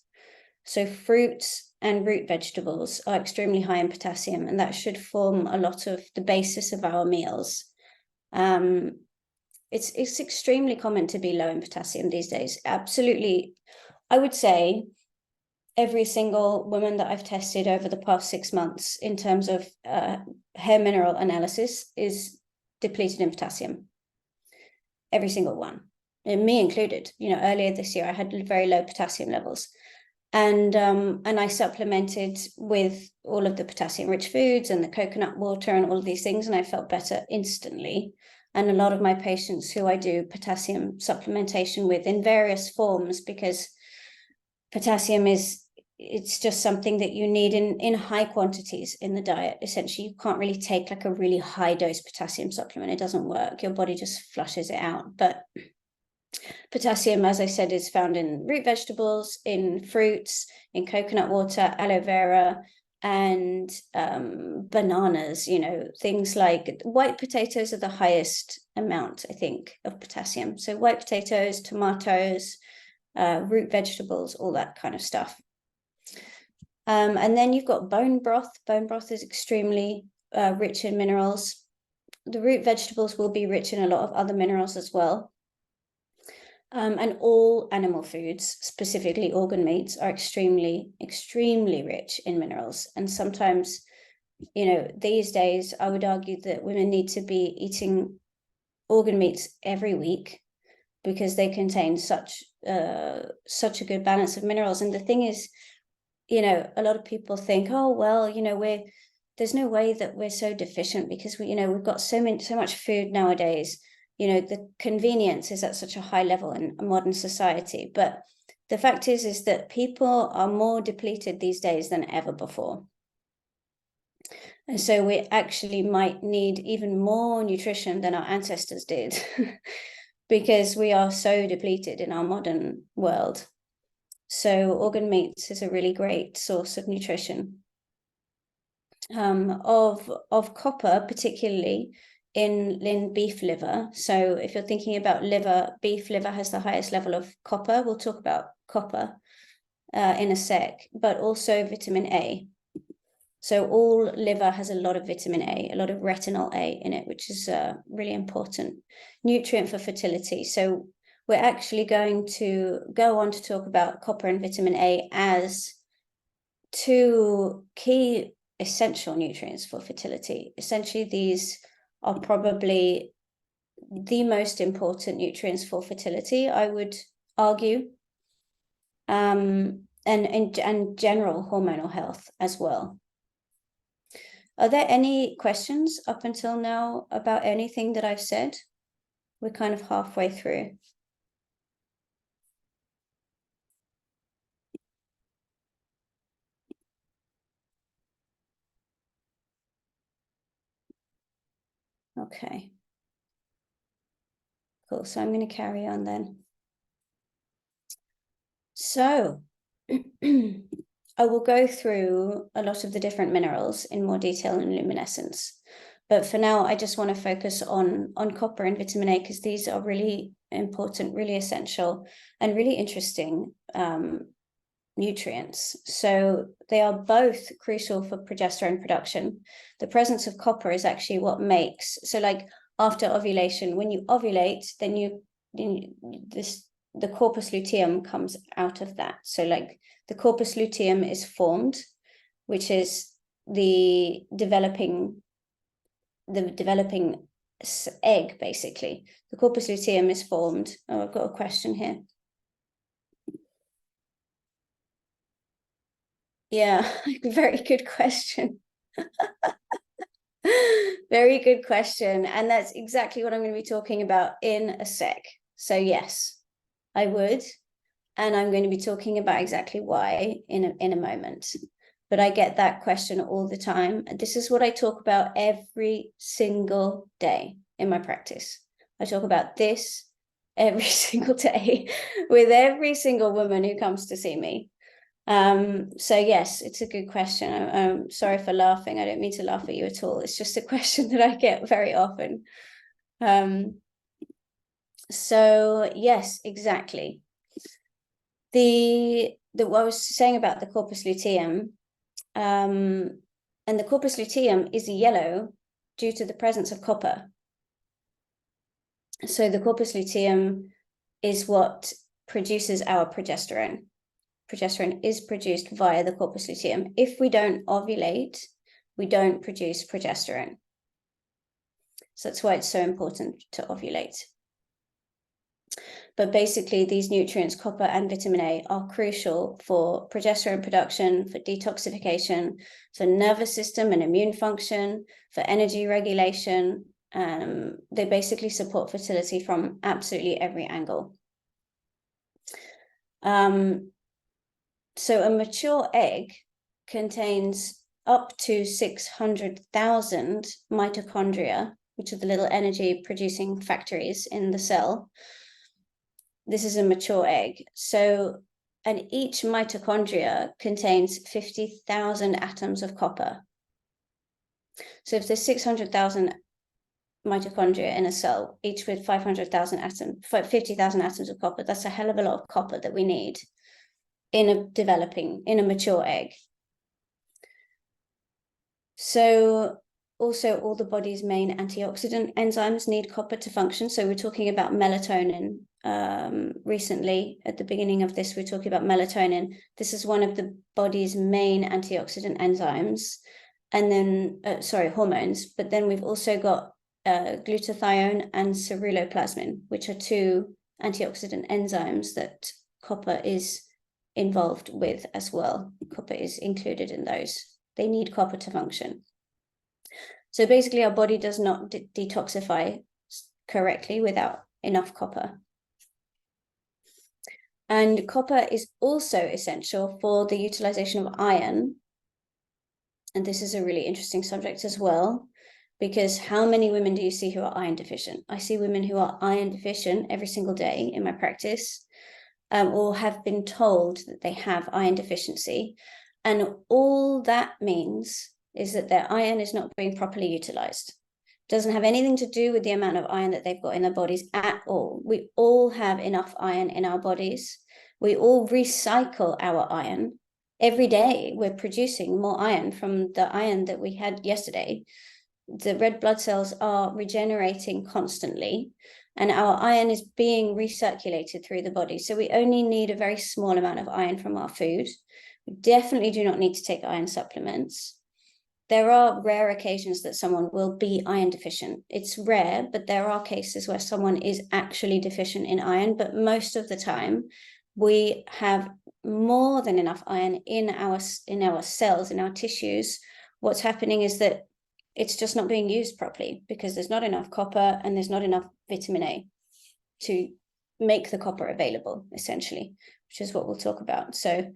So fruits and root vegetables are extremely high in potassium, and that should form a lot of the basis of our meals. It's extremely common to be low in potassium these days. Absolutely. I would say every single woman that I've tested over the past 6 months in terms of hair mineral analysis is depleted in potassium. Every single one, and me included. Earlier this year I had very low potassium levels, and I supplemented with all of the potassium rich foods and the coconut water and all of these things, and I felt better instantly. And a lot of my patients who I do potassium supplementation with in various forms, because potassium it's just something that you need in high quantities in the diet. Essentially, you can't really take like a really high dose potassium supplement. It doesn't work. Your body just flushes it out. But potassium, as I said, is found in root vegetables, in fruits, in coconut water, aloe vera, and bananas. Things like white potatoes are the highest amount, I think, of potassium. So white potatoes, tomatoes, root vegetables, all that kind of stuff. And then you've got bone broth. Bone broth is extremely rich in minerals. The root vegetables will be rich in a lot of other minerals as well. And all animal foods, specifically organ meats, are extremely, extremely rich in minerals. And sometimes, these days, I would argue that women need to be eating organ meats every week, because they contain such a good balance of minerals. And the thing is, you know, a lot of people think, oh, well, you know, there's no way that we're so deficient because we, you know, we've got so much food nowadays. You know, the convenience is at such a high level in a modern society. But the fact is that people are more depleted these days than ever before. And so we actually might need even more nutrition than our ancestors did because we are so depleted in our modern world. So organ meats is a really great source of nutrition. Of copper, particularly in beef liver. So if you're thinking about liver, beef liver has the highest level of copper. We'll talk about copper in a sec, but also vitamin A. So all liver has a lot of vitamin A, a lot of retinol A in it, which is a really important nutrient for fertility. So we're actually going to go on to talk about copper and vitamin A as two key essential nutrients for fertility. Essentially, these are probably the most important nutrients for fertility, I would argue, and general hormonal health as well. Are there any questions up until now about anything that I've said? We're kind of halfway through. Okay. Cool. So I'm going to carry on then. So I will go through a lot of the different minerals in more detail in luminescence. But for now, I just want to focus on copper and vitamin A because these are really important, really essential, and really interesting nutrients. So they are both crucial for progesterone production. The presence of copper is actually what makes, so like after ovulation, when you ovulate, then the corpus luteum comes out of that. So like the corpus luteum is formed, which is the developing egg, basically. The corpus luteum is formed. Oh, I've got a question here. Yeah, very good question. Very good question. And that's exactly what I'm going to be talking about in a sec. So yes, I would. And I'm going to be talking about exactly why in a moment. But I get that question all the time. This is what I talk about every single day in my practice. I talk about this every single day with every single woman who comes to see me. So yes, it's a good question. I'm sorry for laughing. I don't mean to laugh at you at all. It's just a question that I get very often. So yes, exactly. What I was saying about the corpus luteum, and the corpus luteum is yellow due to the presence of copper. So the corpus luteum is what produces our progesterone. Progesterone is produced via the corpus luteum. If we don't ovulate, we don't produce progesterone. So that's why it's so important to ovulate. But basically, these nutrients, copper and vitamin A, are crucial for progesterone production, for detoxification, for nervous system and immune function, for energy regulation. They basically support fertility from absolutely every angle. So a mature egg contains up to 600,000 mitochondria, which are the little energy producing factories in the cell. This is a mature egg. So, and each mitochondria contains 50,000 atoms of copper. So if there's 600,000 mitochondria in a cell, each with 500,000 atoms, 50,000 atoms of copper, that's a hell of a lot of copper that we need in a mature egg. So also all the body's main antioxidant enzymes need copper to function. So we're talking about melatonin. Recently, at the beginning of this, we're talking about melatonin. This is one of the body's main antioxidant enzymes. And then, hormones. But then we've also got glutathione and ceruloplasmin, which are two antioxidant enzymes that copper is involved with as well. Copper is included in those. They need copper to function. So basically our body does not detoxify correctly without enough copper. And copper is also essential for the utilization of iron. And this is a really interesting subject as well, because how many women do you see who are iron deficient? I see women who are iron deficient every single day in my practice, or have been told that they have iron deficiency. And all that means is that their iron is not being properly utilized. It doesn't have anything to do with the amount of iron that they've got in their bodies at all. We all have enough iron in our bodies. We all recycle our iron. Every day we're producing more iron from the iron that we had yesterday. The red blood cells are regenerating constantly, and our iron is being recirculated through the body. So we only need a very small amount of iron from our food. We definitely do not need to take iron supplements. There are rare occasions that someone will be iron deficient. It's rare, but there are cases where someone is actually deficient in iron. But most of the time, we have more than enough iron in our cells, in our tissues. What's happening is that it's just not being used properly because there's not enough copper and there's not enough vitamin A to make the copper available, essentially, which is what we'll talk about. So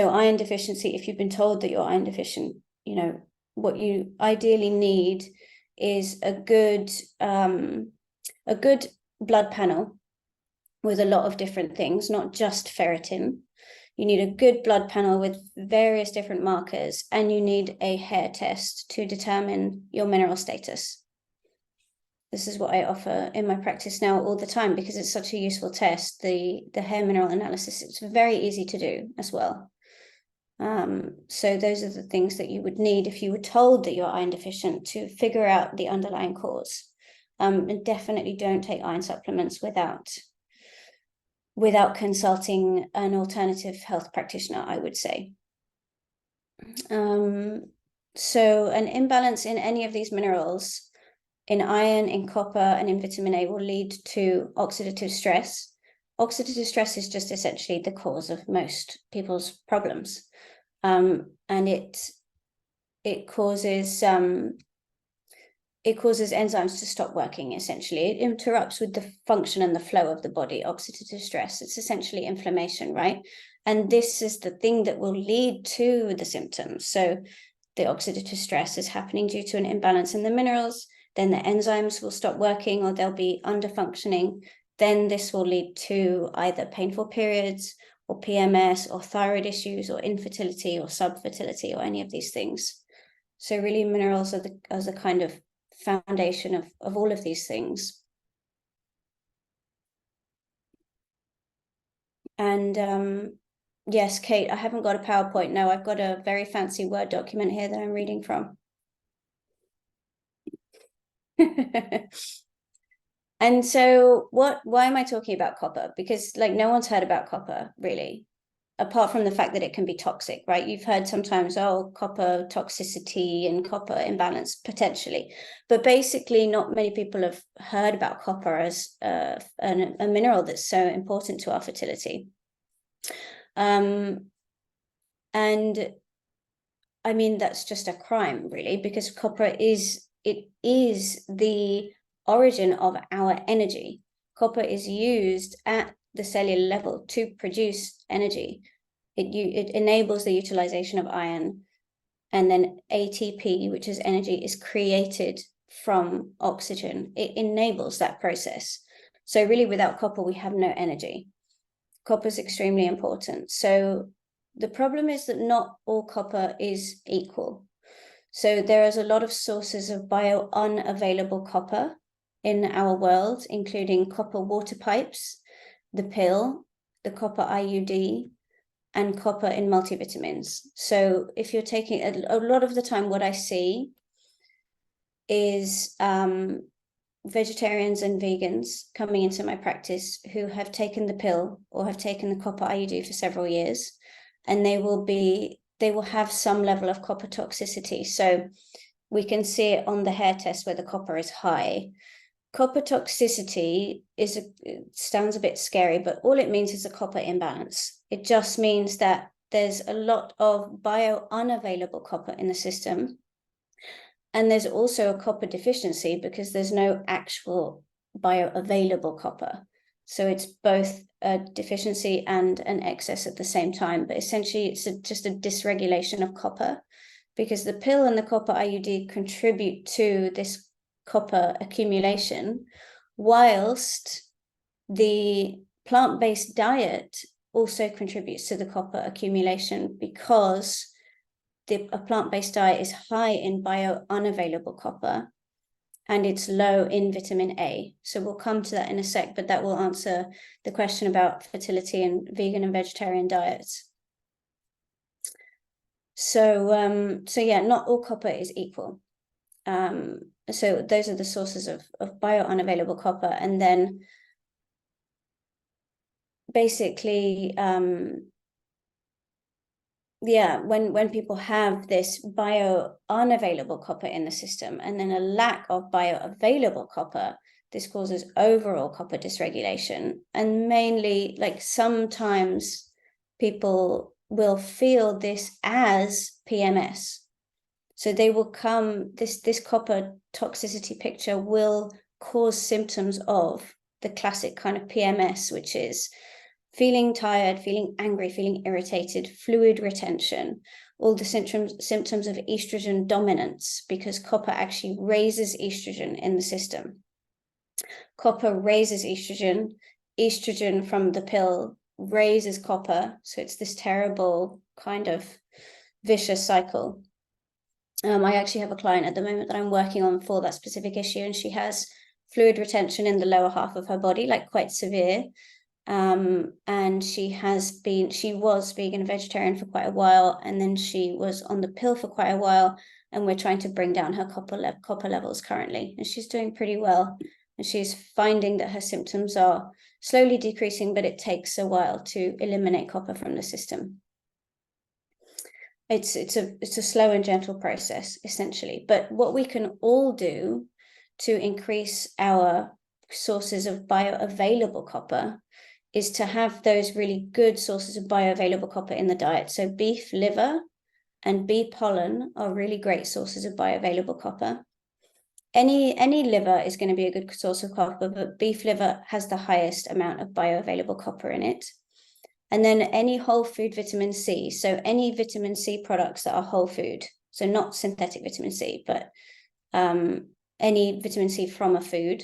iron deficiency, if you've been told that you're iron deficient, you know, what you ideally need is a good blood panel with a lot of different things, not just ferritin. You need a good blood panel with various different markers, and you need a hair test to determine your mineral status. This is what I offer in my practice now all the time because it's such a useful test. The hair mineral analysis, it's very easy to do as well. So those are the things that you would need if you were told that you're iron deficient to figure out the underlying cause. And definitely don't take iron supplements without consulting an alternative health practitioner, I would say. So an imbalance in any of these minerals, in iron, in copper, and in vitamin A will lead to oxidative stress. Oxidative stress is just essentially the cause of most people's problems. And it causes enzymes to stop working, essentially. It interrupts with the function and the flow of the body. Oxidative stress, it's essentially inflammation, right? And this is the thing that will lead to the symptoms. So the oxidative stress is happening due to an imbalance in the minerals, then the enzymes will stop working or they'll be under functioning. Then this will lead to either painful periods or PMS or thyroid issues or infertility or subfertility or any of these things. So really minerals are the kind of foundation of all of these things. And yes, Kate, I haven't got a PowerPoint. No, I've got a very fancy Word document here that I'm reading from. And so why am I talking about copper? Because like no one's heard about copper really, apart from the fact that it can be toxic, right? You've heard sometimes, oh, copper toxicity and copper imbalance potentially, but basically not many people have heard about copper as a mineral that's so important to our fertility. And I mean, that's just a crime really, because copper is the origin of our energy. Copper is used at the cellular level to produce energy. It enables the utilization of iron, and then ATP, which is energy, is created from oxygen. It enables that process. So really without copper, we have no energy. Copper is extremely important. So the problem is that not all copper is equal. So there is a lot of sources of unavailable copper in our world, including copper water pipes, the pill, the copper IUD, and copper in multivitamins. So if you're taking a lot of the time, what I see is vegetarians and vegans coming into my practice who have taken the pill or have taken the copper IUD for several years, and they will have some level of copper toxicity. So we can see it on the hair test where the copper is high. copper toxicity it sounds a bit scary, but all it means is a copper imbalance. It just means that there's a lot of bio-unavailable copper in the system. And there's also a copper deficiency because there's no actual bioavailable copper. So it's both a deficiency and an excess at the same time. But essentially, it's just a dysregulation of copper, because the pill and the copper IUD contribute to this copper accumulation, whilst the plant-based diet also contributes to the copper accumulation, because a plant-based diet is high in bio-unavailable copper and it's low in vitamin A. So we'll come to that in a sec, but that will answer the question about fertility and vegan and vegetarian diets. So yeah, not all copper is equal. So those are the sources of bio-unavailable copper. And then basically, yeah, when people have this bio-unavailable copper in the system and then a lack of bioavailable copper, this causes overall copper dysregulation. And mainly, like, sometimes people will feel this as PMS. So they will come, this copper toxicity picture will cause symptoms of the classic kind of PMS, which is feeling tired, feeling angry, feeling irritated, fluid retention, all the symptoms of estrogen dominance, because copper actually raises estrogen in the system. Copper raises estrogen. Estrogen from the pill raises copper. So it's this terrible kind of vicious cycle. I actually have a client at the moment that I'm working on for that specific issue, and she has fluid retention in the lower half of her body, like quite severe. And she was vegan and vegetarian for quite a while, and then she was on the pill for quite a while, and we're trying to bring down her copper levels currently, and she's doing pretty well, and she's finding that her symptoms are slowly decreasing, but it takes a while to eliminate copper from the system. It's a slow and gentle process, essentially. But what we can all do to increase our sources of bioavailable copper is to have those really good sources of bioavailable copper in the diet. So beef liver and bee pollen are really great sources of bioavailable copper. Any liver is going to be a good source of copper, but beef liver has the highest amount of bioavailable copper in it. And then any whole food vitamin C. So any vitamin C products that are whole food, so not synthetic vitamin C, but any vitamin C from a food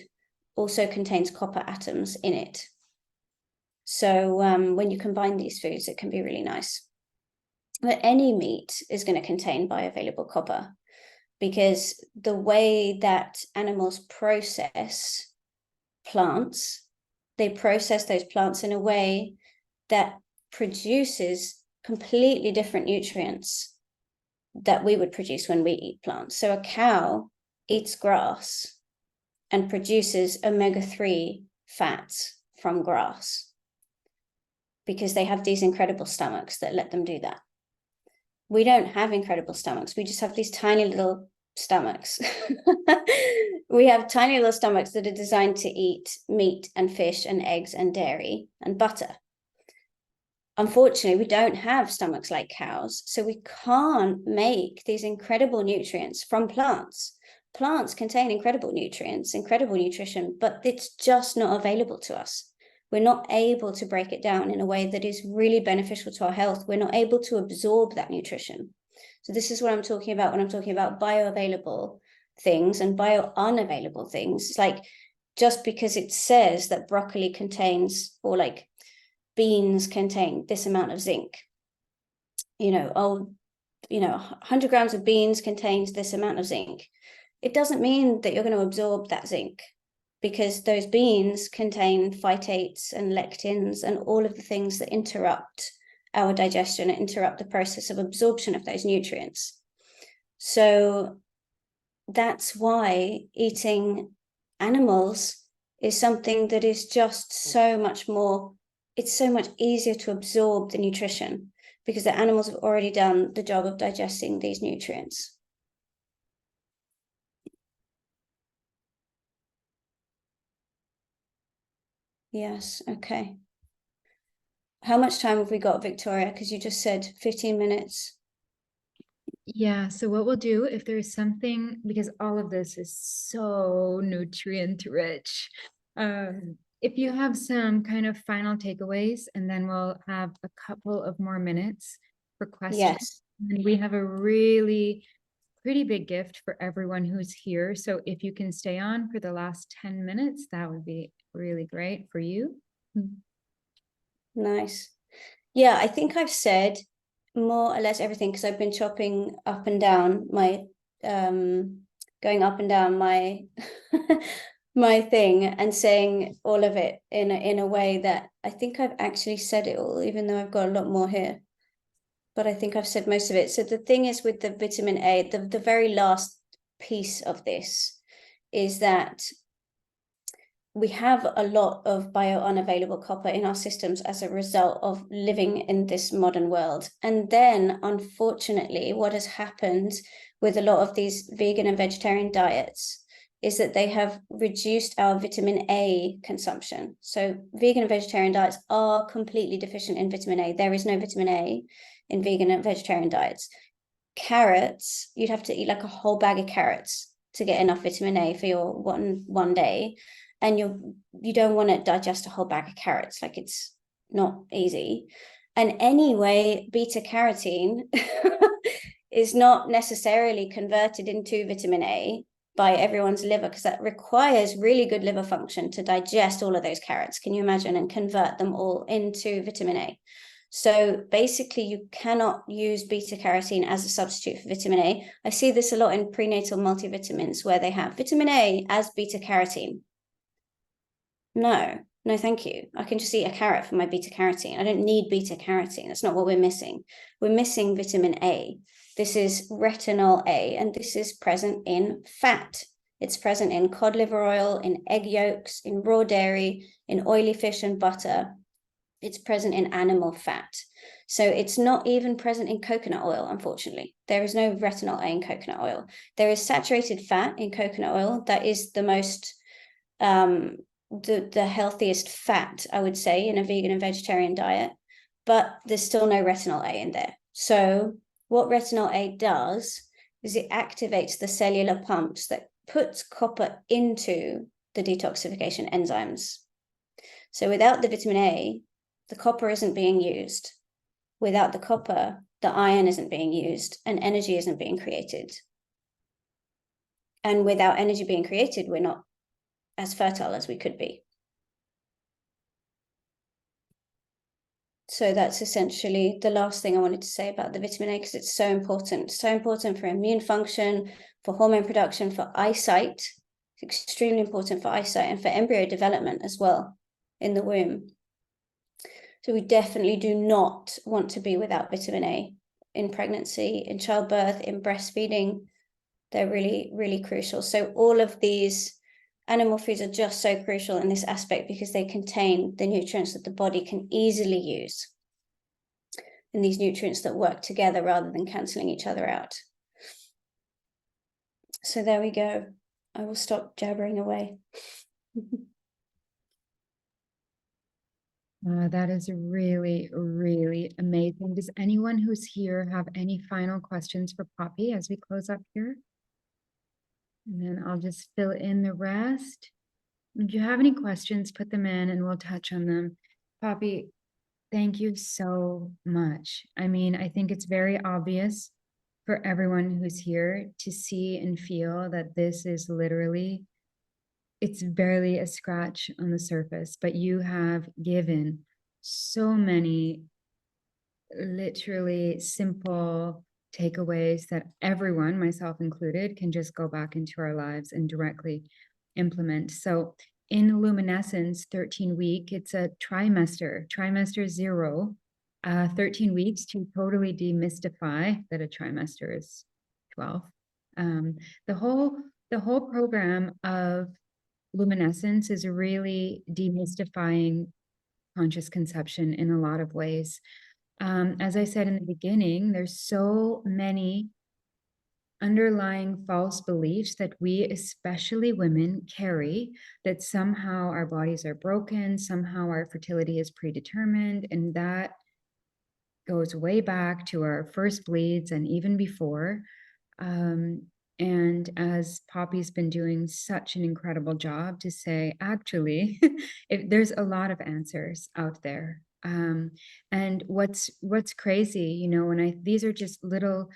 also contains copper atoms in it. So when you combine these foods, it can be really nice. But any meat is going to contain bioavailable copper, because the way that animals process plants, they process those plants in a way that produces completely different nutrients that we would produce when we eat plants. So a cow eats grass and produces omega-3 fats from grass, because they have these incredible stomachs that let them do that. We don't have incredible stomachs. We just have these tiny little stomachs. We have tiny little stomachs that are designed to eat meat and fish and eggs and dairy and butter. Unfortunately, we don't have stomachs like cows, so we can't make these incredible nutrients from plants. Plants contain incredible nutrients, incredible nutrition, but it's just not available to us. We're not able to break it down in a way that is really beneficial to our health. We're not able to absorb that nutrition. So this is what I'm talking about when I'm talking about bioavailable things and bio-unavailable things. It's like, just because it says that broccoli contains, or like beans contain this amount of zinc, 100 grams of beans contains this amount of zinc. It doesn't mean that you're going to absorb that zinc, because those beans contain phytates and lectins and all of the things that interrupt our digestion and interrupt the process of absorption of those nutrients. So that's why eating animals is something that is just so much more, it's so much easier to absorb the nutrition, because the animals have already done the job of digesting these nutrients. Yes. Okay. How much time have we got, Victoria? Because you just said 15 minutes. Yeah, so what we'll do if there's something, because all of this is so nutrient rich, if you have some kind of final takeaways, and then we'll have a couple of more minutes for questions. Yes. And we have a really pretty big gift for everyone who's here. So if you can stay on for the last 10 minutes, that would be really great for you. Nice. Yeah, I think I've said more or less everything because I've been chopping up and down my going up and down my my thing and saying all of it in a way that I think I've actually said it all, even though I've got a lot more here. But I think I've said most of it. So the thing is with the vitamin A, the very last piece of this is that we have a lot of bio-unavailable copper in our systems as a result of living in this modern world. And then, unfortunately, what has happened with a lot of these vegan and vegetarian diets is that they have reduced our vitamin A consumption. So vegan and vegetarian diets are completely deficient in vitamin A. There is no vitamin A in vegan and vegetarian diets. Carrots, you'd have to eat like a whole bag of carrots to get enough vitamin A for your one day. And you don't want to digest a whole bag of carrots. Like, it's not easy. And anyway, beta carotene is not necessarily converted into vitamin A by everyone's liver, because that requires really good liver function to digest all of those carrots. Can you imagine? And convert them all into vitamin A. So basically, you cannot use beta carotene as a substitute for vitamin A. I see this a lot in prenatal multivitamins where they have vitamin A as beta carotene. No, thank you. I can just eat a carrot for my beta carotene. I don't need beta carotene. That's not what we're missing. We're missing vitamin A. This is retinol A, and this is present in fat. It's present in cod liver oil, in egg yolks, in raw dairy, in oily fish and butter. It's present in animal fat. So it's not even present in coconut oil, unfortunately. There is no retinol A in coconut oil. There is saturated fat in coconut oil. That is the most the healthiest fat, I would say, in a vegan and vegetarian diet, but there's still no retinol A in there. So what retinol A does is it activates the cellular pumps that puts copper into the detoxification enzymes. So without the vitamin A, the copper isn't being used. Without the copper, the iron isn't being used and energy isn't being created. And without energy being created, we're not as fertile as we could be. So that's essentially the last thing I wanted to say about the vitamin A, because it's so important. So important for immune function, for hormone production, for eyesight. It's extremely important for eyesight and for embryo development as well in the womb. So we definitely do not want to be without vitamin A in pregnancy, in childbirth, in breastfeeding. They're really, really crucial. So all of these animal foods are just so crucial in this aspect because they contain the nutrients that the body can easily use. And these nutrients that work together rather than cancelling each other out. So there we go. I will stop jabbering away. That is really, really amazing. Does anyone who's here have any final questions for Poppy as we close up here? And then I'll just fill in the rest. If you have any questions, put them in and we'll touch on them. Poppy, thank you so much. I mean, I think it's very obvious for everyone who's here to see and feel that this is literally, it's barely a scratch on the surface, but you have given so many literally simple takeaways that everyone, myself included, can just go back into our lives and directly implement. So in luminescence 13-week, it's a trimester 0, 13 weeks to totally demystify that a trimester is 12. The whole program of luminescence is really demystifying conscious conception in a lot of ways. As I said in the beginning, there's so many underlying false beliefs that we, especially women, carry, that somehow our bodies are broken, somehow our fertility is predetermined, and that goes way back to our first bleeds and even before. And as Poppy's been doing such an incredible job to say, actually, there's a lot of answers out there. And what's crazy, you know, these are just little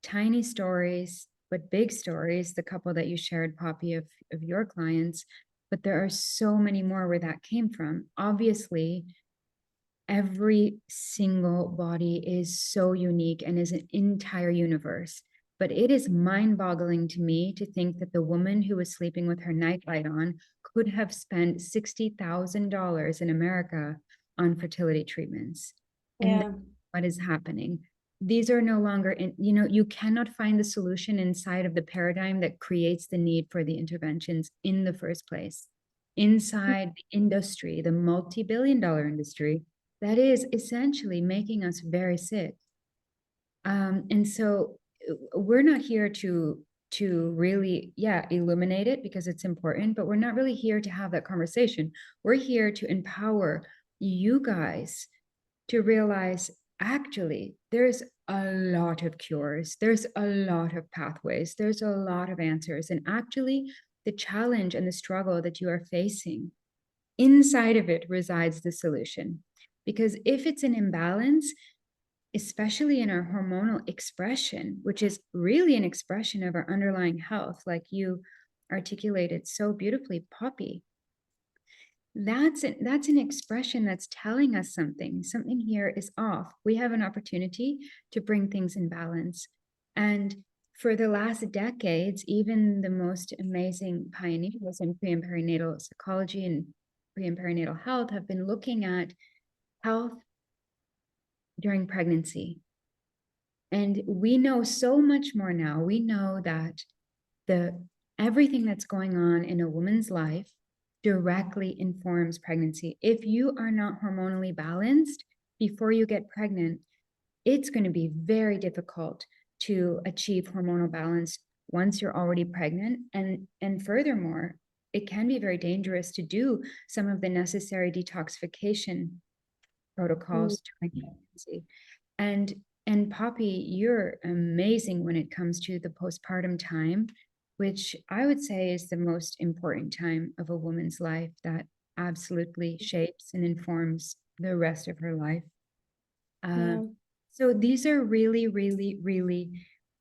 tiny stories, but big stories, the couple that you shared, Poppy, of your clients, but there are so many more where that came from. Obviously, every single body is so unique and is an entire universe. But it is mind-boggling to me to think that the woman who was sleeping with her nightlight on could have spent $60,000 in America on fertility treatments. And Yeah. what is happening? These are no longer you know, you cannot find the solution inside of the paradigm that creates the need for the interventions in the first place. Inside the industry, the multi-billion-dollar industry, that is essentially making us very sick. And so we're not here to really, yeah, illuminate it because it's important, but we're not really here to have that conversation. We're here to empower you guys to realize, actually, there's a lot of cures, there's a lot of pathways, there's a lot of answers. And actually, the challenge and the struggle that you are facing, inside of it resides the solution. Because if it's an imbalance, especially in our hormonal expression, which is really an expression of our underlying health, like you articulated so beautifully, Poppy, that's an expression that's telling us something. Something here is off. We have an opportunity to bring things in balance. And for the last decades, even the most amazing pioneers in pre and perinatal psychology and pre and perinatal health have been looking at health during pregnancy. And we know so much more now. We know that everything that's going on in a woman's life directly informs pregnancy. If you are not hormonally balanced before you get pregnant, it's going to be very difficult to achieve hormonal balance once you're already pregnant. And furthermore, it can be very dangerous to do some of the necessary detoxification protocols during pregnancy. And Poppy, you're amazing when it comes to the postpartum time, which I would say is the most important time of a woman's life that absolutely shapes and informs the rest of her life. Yeah. So these are really, really, really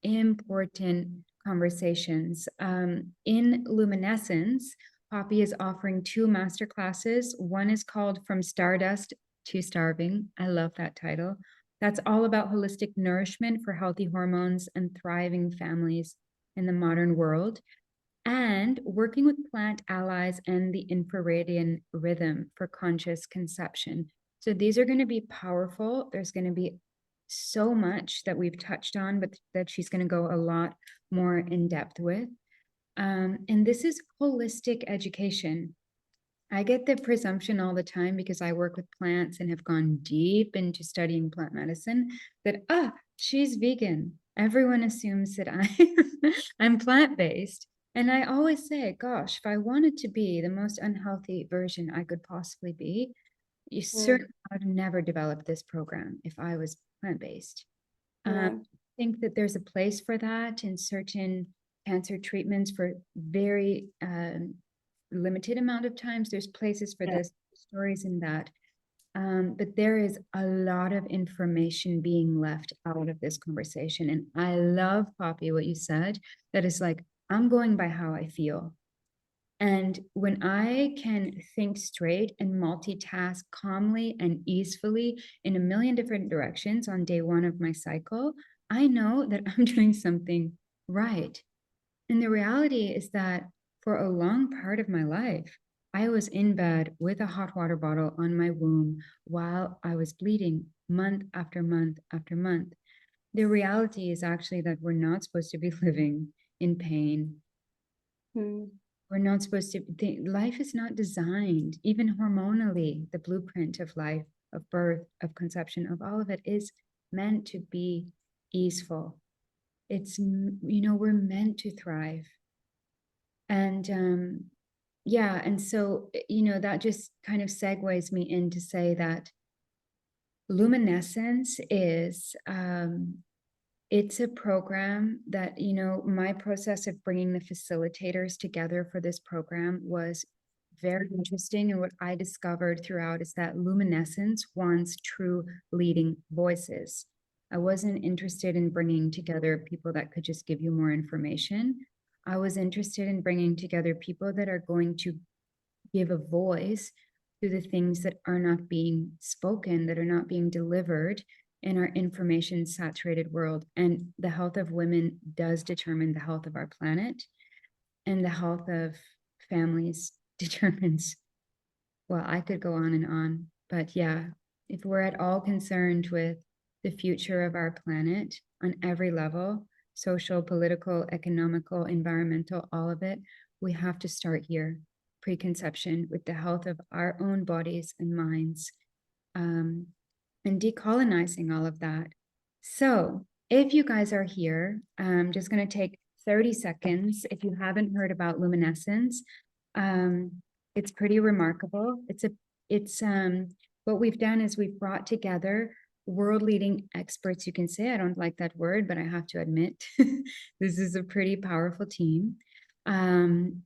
important conversations. In Luminescence, Poppy is offering 2 masterclasses. One is called From Stardust to Starving. I love that title. That's all about holistic nourishment for healthy hormones and thriving families in the modern world, and working with plant allies and the infraradian rhythm for conscious conception. So these are going to be powerful. There's going to be so much that we've touched on, but that she's going to go a lot more in depth with. And this is holistic education. I get the presumption all the time, because I work with plants and have gone deep into studying plant medicine, that, she's vegan. Everyone assumes that I'm plant-based. And I always say, gosh, if I wanted to be the most unhealthy version I could possibly be, you certainly would have never developed this program if I was plant-based. I think that there's a place for that in certain cancer treatments for very limited amount of times. There's places for this, stories in that. But there is a lot of information being left out of this conversation. And I love, Poppy, what you said, that is like, I'm going by how I feel. And when I can think straight and multitask calmly and easily in a million different directions on day 1 of my cycle, I know that I'm doing something right. And the reality is that for a long part of my life, I was in bed with a hot water bottle on my womb while I was bleeding month after month after month. The reality is actually that we're not supposed to be living in pain. We're not supposed to, life is not designed, even hormonally, the blueprint of life, of birth, of conception, of all of it is meant to be easeful. It's, you know, we're meant to thrive. And yeah, and so, you know, that just kind of segues me in to say that luminescence is, it's a program that, you know, my process of bringing the facilitators together for this program was very interesting. And what I discovered throughout is that luminescence wants true leading voices. I wasn't interested in bringing together people that could just give you more information. I was interested in bringing together people that are going to give a voice to the things that are not being spoken, that are not being delivered in our information saturated world. And the health of women does determine the health of our planet, and the health of families determines, well, I could go on and on, but yeah, if we're at all concerned with the future of our planet on every level, social, political, economical, environmental, all of it, we have to start here, preconception, with the health of our own bodies and minds, and decolonizing all of that. So if you guys are here, I'm just going to take 30 seconds. If you haven't heard about luminescence, it's pretty remarkable. It's what we've done is we've brought together world leading experts. You can say I don't like that word, but I have to admit this is a pretty powerful team. And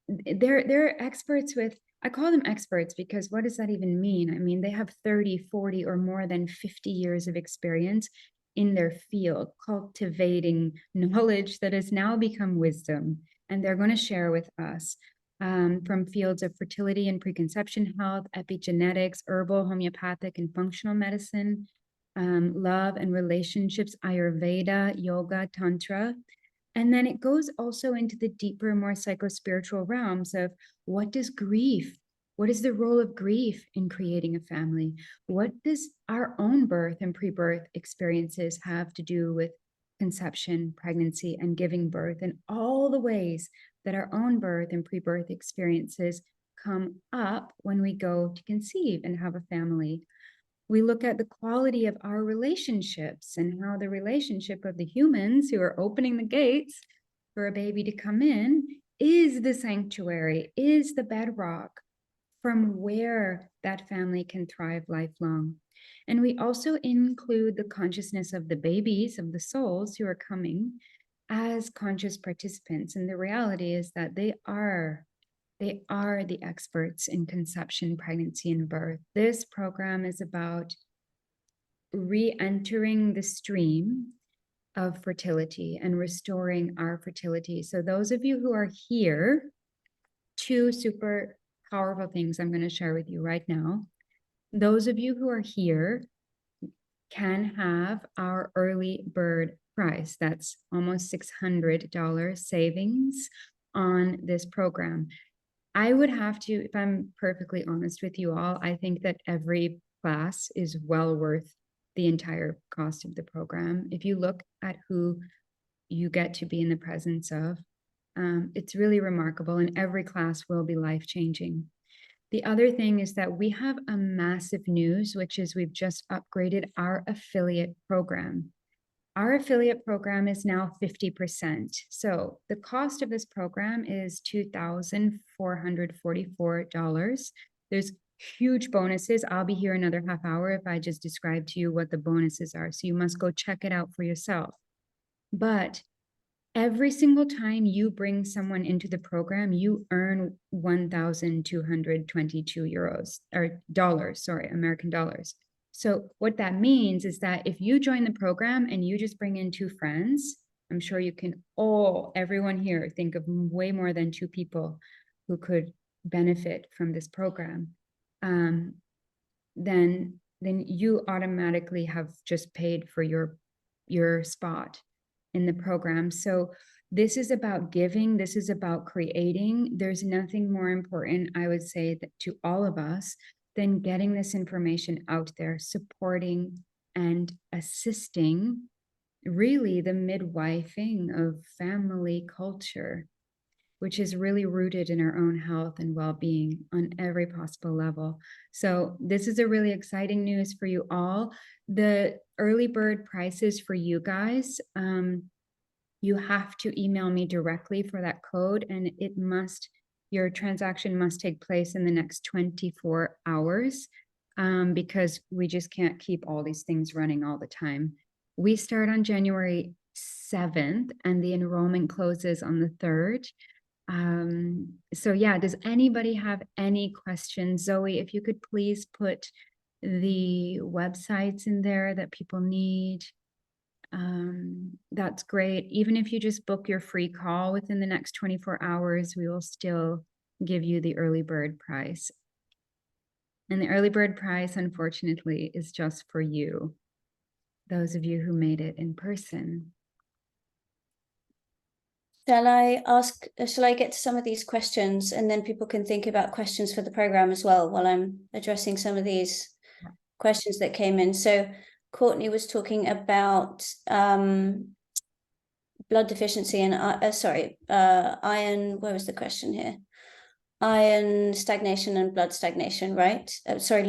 they're experts with, I call them experts because what does that even mean? I mean, they have 30, 40, or more than 50 years of experience in their field, cultivating knowledge that has now become wisdom. And they're going to share with us from fields of fertility and preconception health, epigenetics, herbal, homeopathic, and functional medicine, love and relationships, Ayurveda, yoga, tantra. And then it goes also into the deeper, more psycho-spiritual realms of what does grief, what is the role of grief in creating a family? What does our own birth and pre-birth experiences have to do with conception, pregnancy, and giving birth, and all the ways that our own birth and pre-birth experiences come up when we go to conceive and have a family. We look at the quality of our relationships and how the relationship of the humans who are opening the gates for a baby to come in is the sanctuary, is the bedrock from where that family can thrive lifelong. And we also include the consciousness of the babies, of the souls who are coming as conscious participants. And the reality is that they are the experts in conception, pregnancy, and birth. This program is about re-entering the stream of fertility and restoring our fertility. So those of you who are here, two super powerful things I'm going to share with you right now. Those of you who are here can have our early bird price. That's almost $600 savings on this program. I would have to, if I'm perfectly honest with you all, I think that every class is well worth the entire cost of the program. If you look at who you get to be in the presence of, it's really remarkable, and every class will be life-changing. The other thing is that we have a massive news, which is we've just upgraded our affiliate program. Our affiliate program is now 50%. So the cost of this program is $2,444. There's huge bonuses. I'll be here another half hour if I just describe to you what the bonuses are. So you must go check it out for yourself. But every single time you bring someone into the program, you earn 1,222 euros or dollars, sorry, American dollars. So what that means is that if you join the program and you just bring in two friends, I'm sure you can everyone here think of way more than two people who could benefit from this program. Then you automatically have just paid for your spot in the program. So this is about giving. This is about creating. There's nothing more important, I would say, that to all of us than getting this information out there, supporting and assisting really the midwifing of family culture. which is really rooted in our own health and well-being on every possible level. So this is a really exciting news for you all. The early bird prices for you guys, you have to email me directly for that code, and your transaction must take place in the next 24 hours, because we just can't keep all these things running all the time. We start on January 7th and the enrollment closes on the 3rd. So yeah, does anybody have any questions? Zoe, if you could please put the websites in there that people need. That's great. Even if you just book your free call within the next 24 hours, we will still give you the early bird price. And the early bird price, unfortunately, is just for you, those of you who made it in person. Shall I get to some of these questions, and then people can think about questions for the program as well while I'm addressing some of these questions that came in. So Courtney was talking about blood deficiency and iron. Where was the question here? Iron stagnation and blood stagnation, right? I don't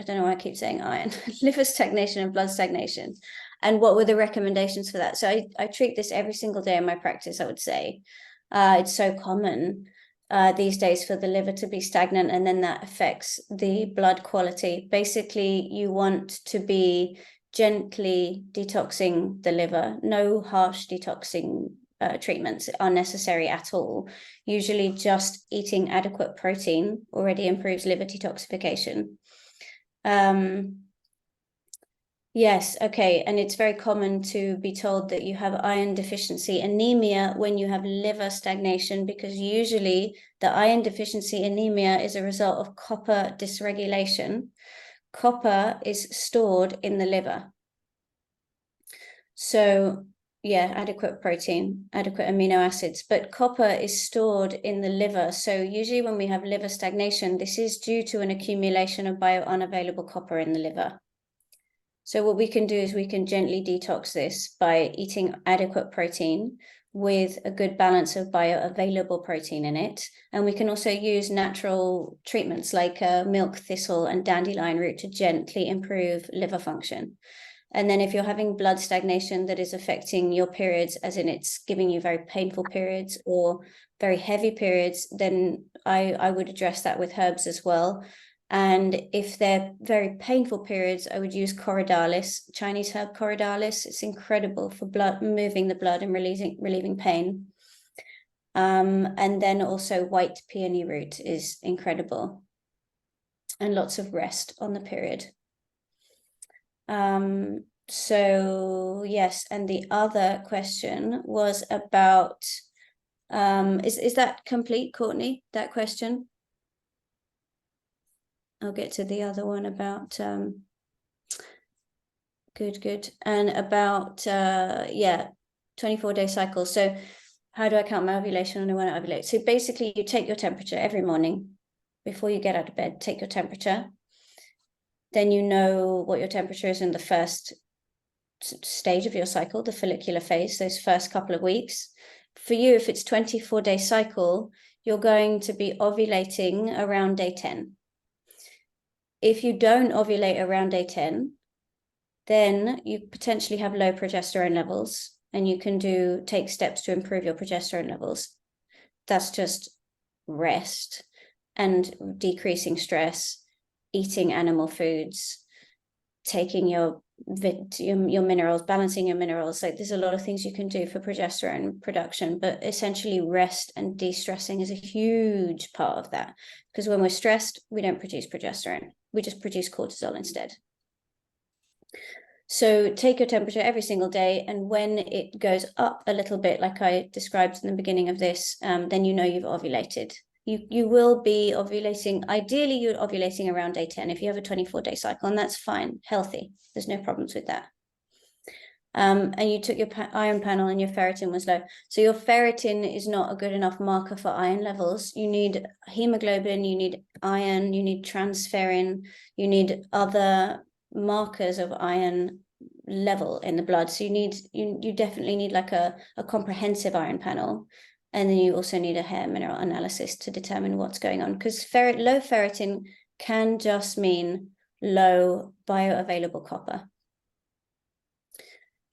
know why I keep saying iron. Liver stagnation and blood stagnation. And what were the recommendations for that? So I treat this every single day in my practice, I would say. It's so common these days for the liver to be stagnant, and then that affects the blood quality. Basically, you want to be gently detoxing the liver. No harsh detoxing treatments are necessary at all. Usually just eating adequate protein already improves liver detoxification. Yes, okay. And it's very common to be told that you have iron deficiency anemia when you have liver stagnation, because usually the iron deficiency anemia is a result of copper dysregulation. Copper is stored in the liver. So yeah, adequate protein, adequate amino acids, but copper is stored in the liver. So usually when we have liver stagnation, this is due to an accumulation of biounavailable copper in the liver. So what we can do is we can gently detox this by eating adequate protein with a good balance of bioavailable protein in it. And we can also use natural treatments like milk thistle and dandelion root to gently improve liver function. And then if you're having blood stagnation that is affecting your periods, as in it's giving you very painful periods or very heavy periods, then I would address that with herbs as well. And if they're very painful periods, I would use Corydalis, Chinese herb Corydalis. It's incredible for moving the blood and relieving pain. And then also white peony root is incredible. And lots of rest on the period. So yes, and the other question was about, is that complete, Courtney, that question? I'll get to the other one about, good. And about, 24-day cycle. So how do I count my ovulation and when I ovulate? So basically you take your temperature every morning before you get out of bed, take your temperature. Then you know what your temperature is in the first stage of your cycle, the follicular phase, those first couple of weeks. For you, if it's 24-day cycle, you're going to be ovulating around day 10. If you don't ovulate around day 10, then you potentially have low progesterone levels, and you can take steps to improve your progesterone levels. That's just rest and decreasing stress, eating animal foods, taking your minerals, balancing your minerals. Like there's a lot of things you can do for progesterone production, but essentially rest and de-stressing is a huge part of that, because when we're stressed, we don't produce progesterone. We just produce cortisol instead. So take your temperature every single day, and when it goes up a little bit, like I described in the beginning of this, then you know you've ovulated. You will be ovulating. Ideally, you're ovulating around day 10 if you have a 24-day cycle, and that's fine, healthy. There's no problems with that. And you took your iron panel and your ferritin was low. So your ferritin is not a good enough marker for iron levels. You need hemoglobin, you need iron, you need transferrin, you need other markers of iron level in the blood. So you definitely need like a comprehensive iron panel. And then you also need a hair mineral analysis to determine what's going on, because low ferritin can just mean low bioavailable copper.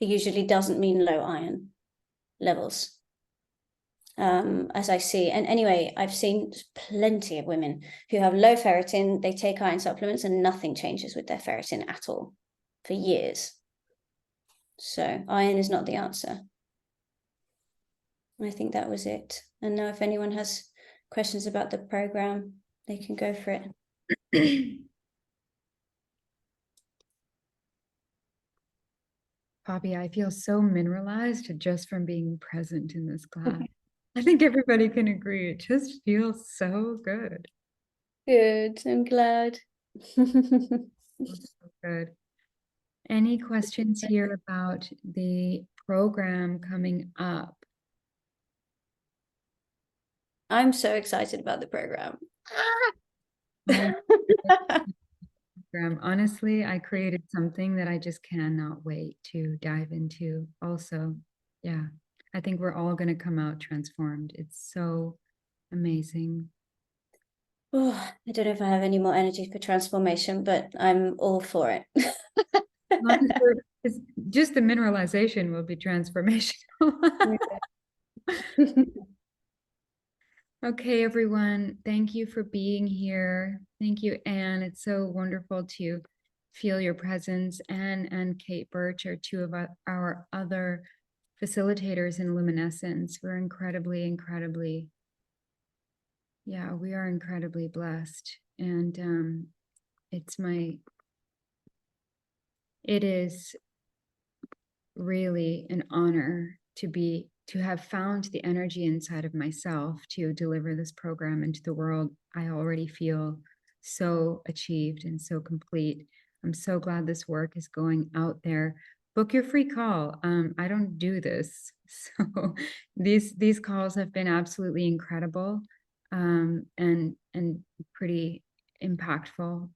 It usually doesn't mean low iron levels. As I see. And anyway, I've seen plenty of women who have low ferritin, they take iron supplements and nothing changes with their ferritin at all for years. So iron is not the answer. I think that was it. And now if anyone has questions about the program, they can go for it. Poppy, I feel so mineralized just from being present in this class. I think everybody can agree. It just feels so good. Good. I'm glad. So good. Any questions here about the program coming up? I'm so excited about the program. Honestly, I created something that I just cannot wait to dive into. Also, yeah, I think we're all going to come out transformed. It's so amazing. Oh, I don't know if I have any more energy for transformation, but I'm all for it. It's just the mineralization will be transformational. Okay, everyone, thank you for being here. Thank you, Anne. It's so wonderful to feel your presence. Anne and Kate Birch are two of our other facilitators in luminescence. We're incredibly, yeah, we are incredibly blessed. And it is really an honor to have found the energy inside of myself to deliver this program into the world. I already feel so achieved and so complete. I'm so glad this work is going out there. Book your free call. I don't do this, so these calls have been absolutely incredible, and pretty impactful.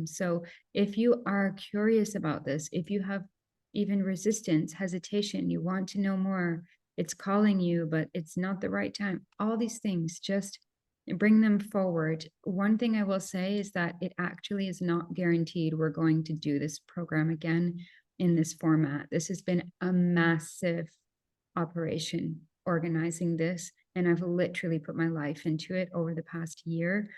So if you are curious about this, if you have even resistance, hesitation, you want to know more, it's calling you, but it's not the right time. All these things, just bring them forward. One thing I will say is that it actually is not guaranteed we're going to do this program again in this format. This has been a massive operation organizing this, and I've literally put my life into it over the past year.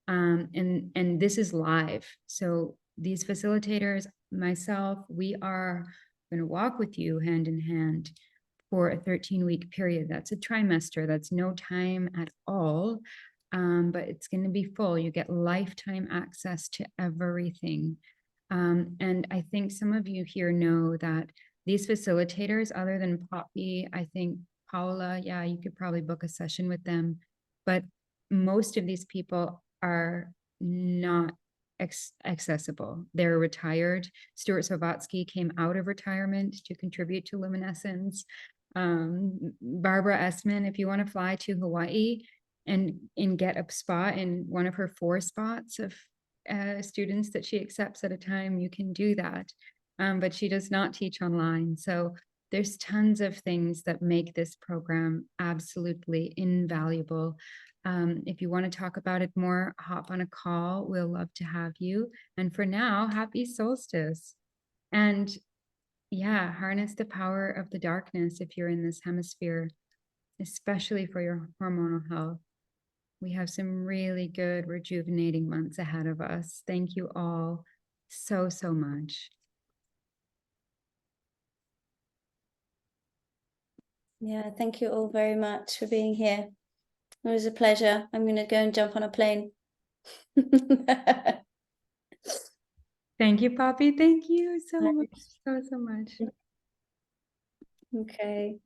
And this is live. So these facilitators, myself, we are going to walk with you hand in hand for a 13-week period. That's a trimester. That's no time at all. But it's going to be full. You get lifetime access to everything. And I think some of you here know that these facilitators, other than Poppy, I think Paula, yeah, you could probably book a session with them. But most of these people are not accessible. They're retired. Stuart Sovatsky came out of retirement to contribute to luminescence. Barbara Essman, if you want to fly to Hawaii and get a spot in one of her 4 spots of students that she accepts at a time, you can do that. But she does not teach online. So there's tons of things that make this program absolutely invaluable. If you want to talk about it more, hop on a call. We'll love to have you. And for now, happy solstice. And yeah, harness the power of the darkness if you're in this hemisphere, especially for your hormonal health. We have some really good rejuvenating months ahead of us. Thank you all so, so much. Yeah, thank you all very much for being here. It was a pleasure. I'm going to go and jump on a plane. Thank you, Poppy. Thank you so much. So much. Okay.